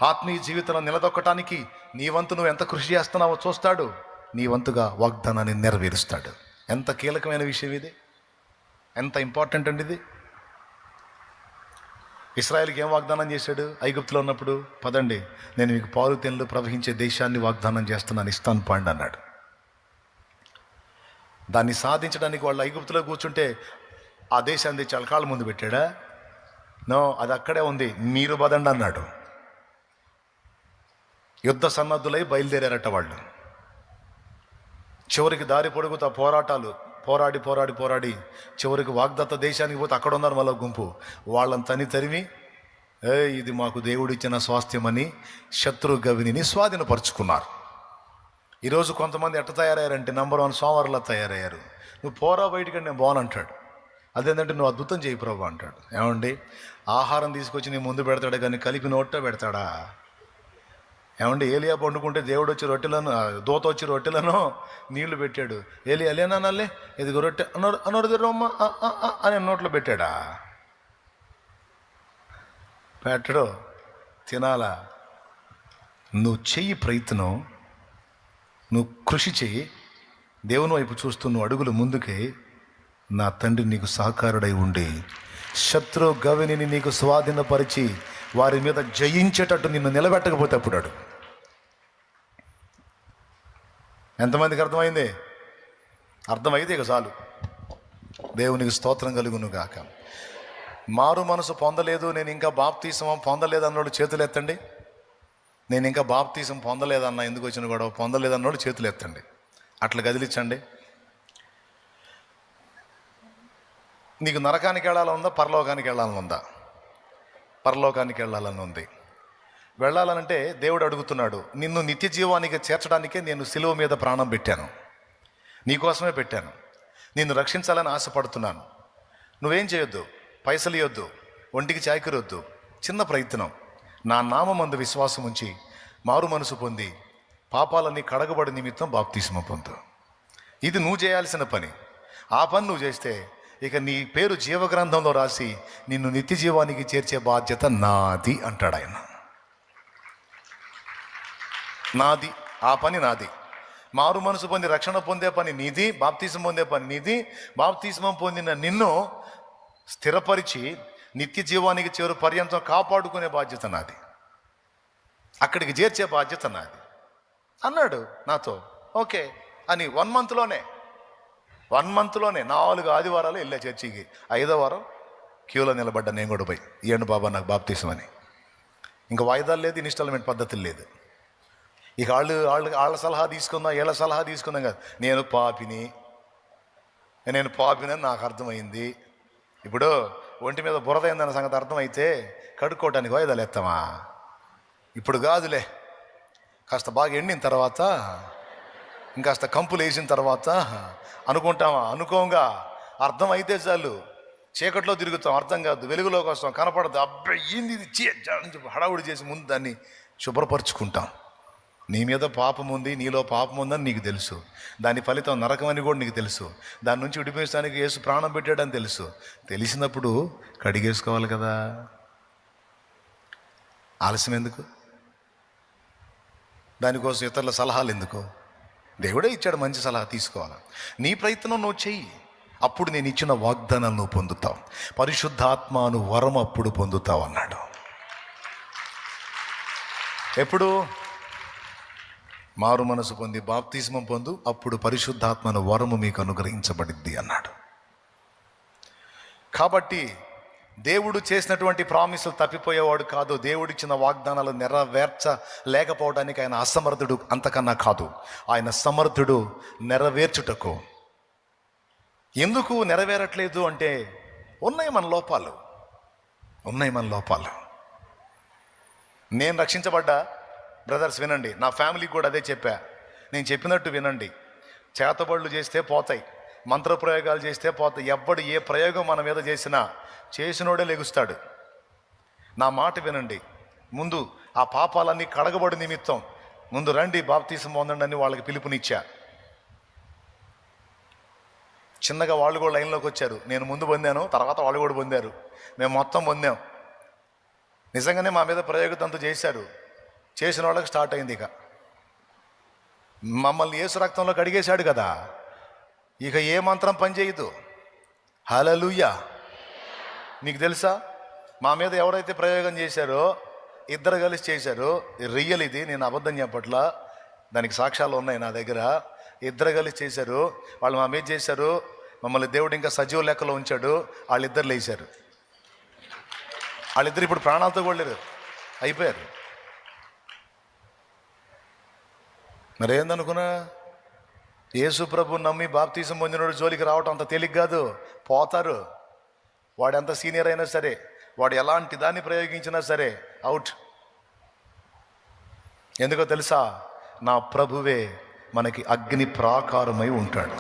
ఆత్మీయ జీవితంలో నిలదొక్కటానికి నీ వంతు నువ్వు ఎంత కృషి చేస్తున్నావో చూస్తాడు. నీ వంతుగా వాగ్దానాన్ని నెరవేరుస్తాడు. ఎంత కీలకమైన విషయం ఇది, ఎంత ఇంపార్టెంట్ అండి ఇది. ఇశ్రాయేలుకి ఏం వాగ్దానం చేశాడు? ఐగుప్తులో ఉన్నప్పుడు, పదండి నేను మీకు పాలు తేనెలు ప్రవహించే దేశాన్ని వాగ్దానం చేస్తున్నాను, ఇస్తాను పండి అన్నాడు. దాన్ని సాధించడానికి వాళ్ళు ఐగుప్తులో కూర్చుంటే ఆ దేశాన్ని తెచ్చి అలకాళ్ళ ముందు పెట్టాడా? నో, అది అక్కడే ఉంది, మీరు పదండి అన్నాడు. యుద్ధ సన్నద్ధులై బయలుదేరారట వాళ్ళు. చివరికి దారి పొడుగుతా పోరాటాలు, పోరాడి చివరికి వాగ్దత్త దేశానికి పోతే అక్కడ ఉన్నారు మళ్ళీ గుంపు. వాళ్ళని తరిమి ఇది మాకు దేవుడిచ్చిన స్వాస్థ్యమని శత్రు గవిని స్వాధీనపరుచుకున్నారు. ఈరోజు కొంతమంది ఎట్ట తయారయ్యారంటే నంబర్ 1 సోమవారులా తయారయ్యారు. నువ్వు పోరా బయటికి నేను బాగునంటాడు. అదేంటంటే నువ్వు అద్భుతం చేయి ప్రభు అంటాడు. ఏమండి, ఆహారం తీసుకొచ్చి నీ ముందు పెడతాడు కానీ కలిపి నోట పెడతాడా? ఏమండి, ఏలియా పండుకుంటే దేవుడు వచ్చి రొట్టెలను, దూత వచ్చి రొట్టెలను నీళ్లు పెట్టాడు. అలేనా నల్లే ఇదిగో రొట్టె అన్నోడు రొమ్మ అని నోట్లో పెట్టాడా? పెట్టడు, తినాలా. నువ్వు చెయ్యి ప్రయత్నం, నువ్వు కృషి చెయ్యి, దేవుని వైపు చూస్తూ నువ్వు అడుగులు ముందుకే. నా తండ్రి నీకు సహకారుడై ఉండి శత్రు గవిని నీకు స్వాధీనపరిచి వారి మీద జయించేటట్టు నిన్ను నిలబెట్టకపోతే అప్పుడు అడుగు. ఎంతమందికి అర్థమైంది? అర్థమైతే ఇక చాలు. దేవునికి స్తోత్రం కలుగును గాక. మారు మనసు పొందలేదు, నేను ఇంకా బాప్తీసం పొందలేదు అన్నోడు చేతులు ఎత్తండి. నేను ఇంకా బాప్తీసం పొందలేదన్నా, ఎందుకు వచ్చిన గొడవ, పొందలేదన్నోడు చేతులు ఎత్తండి. అట్లా కదిలించండి. నీకు నరకానికి వెళ్ళాలని ఉందా, పరలోకానికి వెళ్ళాలని ఉందా? పరలోకానికి వెళ్ళాలని ఉంది. వెళ్ళాలనంటే దేవుడు అడుగుతున్నాడు, నిన్ను నిత్య జీవానికి చేర్చడానికే నేను సిలువ మీద ప్రాణం పెట్టాను, నీకోసమే పెట్టాను, నిన్ను రక్షించాలని ఆశపడుతున్నాను. నువ్వేం చేయొద్దు, పైసలు ఇవ్వద్దు, ఒంటికి చాకిరొద్దు, చిన్న ప్రయత్నం. నా నామమందు విశ్వాసం ఉంచి మారు మనసు పొంది పాపాలన్నీ కడగబడి నిమిత్తం బాప్తిస్మ పొందు. ఇది నువ్వు చేయాల్సిన పని. ఆ పని నువ్వు చేస్తే ఇక నీ పేరు జీవగ్రంథంలో రాసి నిన్ను నిత్య జీవానికి చేర్చే బాధ్యత నాది అంటాడు ఆయన. నాది, ఆ పని నాది. మారు మనసు పొంది రక్షణ పొందే పని నీది, బాప్తిస్మం పొందే పని నీది. బాప్తిస్మం పొందిన నిన్ను స్థిరపరిచి నిత్య జీవానికి చేరు పర్యంతం కాపాడుకునే బాధ్యత నాది, అక్కడికి చేర్చే బాధ్యత నాది అన్నాడు నాతో. ఓకే అని 1 మంత్లోనే 4 ఆదివారాలు వెళ్ళా చర్చికి. 5వ వారం క్యూలో నిలబడ్డా నేను కూడా పోయి, ఇయ్యండి బాబా నాకు బాప్తీసం అని. ఇంకా వాయిదాలు లేదు, ఇన్స్టాల్మెంట్ పద్ధతులు లేదు. ఇక వాళ్ళ సలహా తీసుకుందాం, వీళ్ళ సలహా తీసుకుందాం కాదు. నేను పాపిని, నేను పాపినని నాకు అర్థమైంది. ఇప్పుడు ఒంటి మీద బురద అయిందన్న సంగతి అర్థమైతే కడుక్కోవటానికి వాయిదాలు ఎత్తామా? ఇప్పుడు కాదులే, కాస్త బాగా ఎండిన తర్వాత, ఇంకాస్త కంపులు వేసిన తర్వాత అనుకుంటామా? అనుకోంగా. అర్థమైతే చాలు. చీకట్లో తిరుగుతాం, అర్థం కాదు. వెలుగులోకి వస్తాం, కనపడదు. అబ్బాయి ఏంది ఇది చెప్పి హడావుడి చేసి ముందు దాన్ని శుభ్రపరుచుకుంటాం. నీ మీద పాపం ఉంది, నీలో పాపం ఉందని నీకు తెలుసు. దాని ఫలితం నరకం అని కూడా నీకు తెలుసు. దాని నుంచి విడిపించడానికి యేసు ప్రాణం పెట్టాడని తెలుసు. తెలిసినప్పుడు కడిగేసుకోవాలి కదా. ఆలస్యం ఎందుకు? దానికోసం ఇతరుల సలహాలు ఎందుకు? దేవుడే ఇచ్చాడు మంచి సలహా, తీసుకోవాలి. నీ ప్రయత్నం నువ్వు చెయ్యి, అప్పుడు నేను ఇచ్చిన వాగ్దానాలు నువ్వు పొందుతావు. పరిశుద్ధాత్మను వరం అప్పుడు పొందుతావు అన్నాడు. ఎప్పుడు? మారు మనసు పొంది బాప్తిస్మం పొందు, అప్పుడు పరిశుద్ధాత్మను వరము మీకు అనుగ్రహించబడిద్ది అన్నాడు. కాబట్టి దేవుడు చేసినటువంటి ప్రామిసులు తప్పిపోయేవాడు కాదు. దేవుడిచ్చిన వాగ్దానాలు నెరవేర్చలేకపోవడానికి ఆయన అసమర్థుడు, అంతకన్నా కాదు. ఆయన సమర్థుడు నెరవేర్చుటకు. ఎందుకు నెరవేరట్లేదు అంటే ఉన్నాయి మన లోపాలు. నేను రక్షించబడ్డా బ్రదర్స్, వినండి, నా ఫ్యామిలీకి కూడా అదే చెప్పా. నేను చెప్పినట్టు వినండి. చేతబడులు చేస్తే పోతాయి, మంత్రప్రయోగాలు చేస్తే పోతాయి. ఎవ్వడు ఏ ప్రయోగం మన మీద చేసినా చేసినోడే లెగుస్తాడు. నా మాట వినండి. ముందు ఆ పాపాలన్నీ కడగబడి నిమిత్తం ముందు రండి, బాప్తీసం పొందండి అని వాళ్ళకి పిలుపునిచ్చా. చిన్నగా వాళ్ళు కూడా లైన్లోకి వచ్చారు. నేను ముందు పొందాను, తర్వాత వాళ్ళు కూడా పొందారు. మేము మొత్తం పొందాం. నిజంగానే మా మీద ప్రయోగతంతో చేశారు. చేసిన వాళ్ళకి స్టార్ట్ అయింది. ఇక మమ్మల్ని యేసు రక్తంలో కడిగేశాడు కదా, ఇక ఏ మంత్రం పనిచేయదు. హల్లెలూయా. మీకు తెలుసా, మా మీద ఎవరైతే ప్రయోగం చేశారో, ఇద్దరు కలిసి చేశారో, రియల్ ఇది, నేను అబద్ధం చెప్పట్లా, దానికి సాక్ష్యాలు ఉన్నాయి నా దగ్గర. ఇద్దరు కలిసి చేశారు. వాళ్ళు మా మీద చేశారు. మమ్మల్ని దేవుడు ఇంకా సజీవ లెక్కలో ఉంచాడు. వాళ్ళిద్దరు లేచారు. వాళ్ళిద్దరు ఇప్పుడు ప్రాణాలతో కూడా లేరు, అయిపోయారు. మరేందనుకున్నా, యేసు ప్రభు నమ్మి బాప్తీసం పొందినోడు జోలికి రావటం అంత తేలిక కాదు. పోతారు. వాడు ఎంత సీనియర్ అయినా సరే, వాడు ఎలాంటి దాన్ని ప్రయోగించినా సరే అవుట్. ఎందుకో తెలుసా? నా ప్రభువే మనకి అగ్ని ప్రాకారమై ఉంటాడు.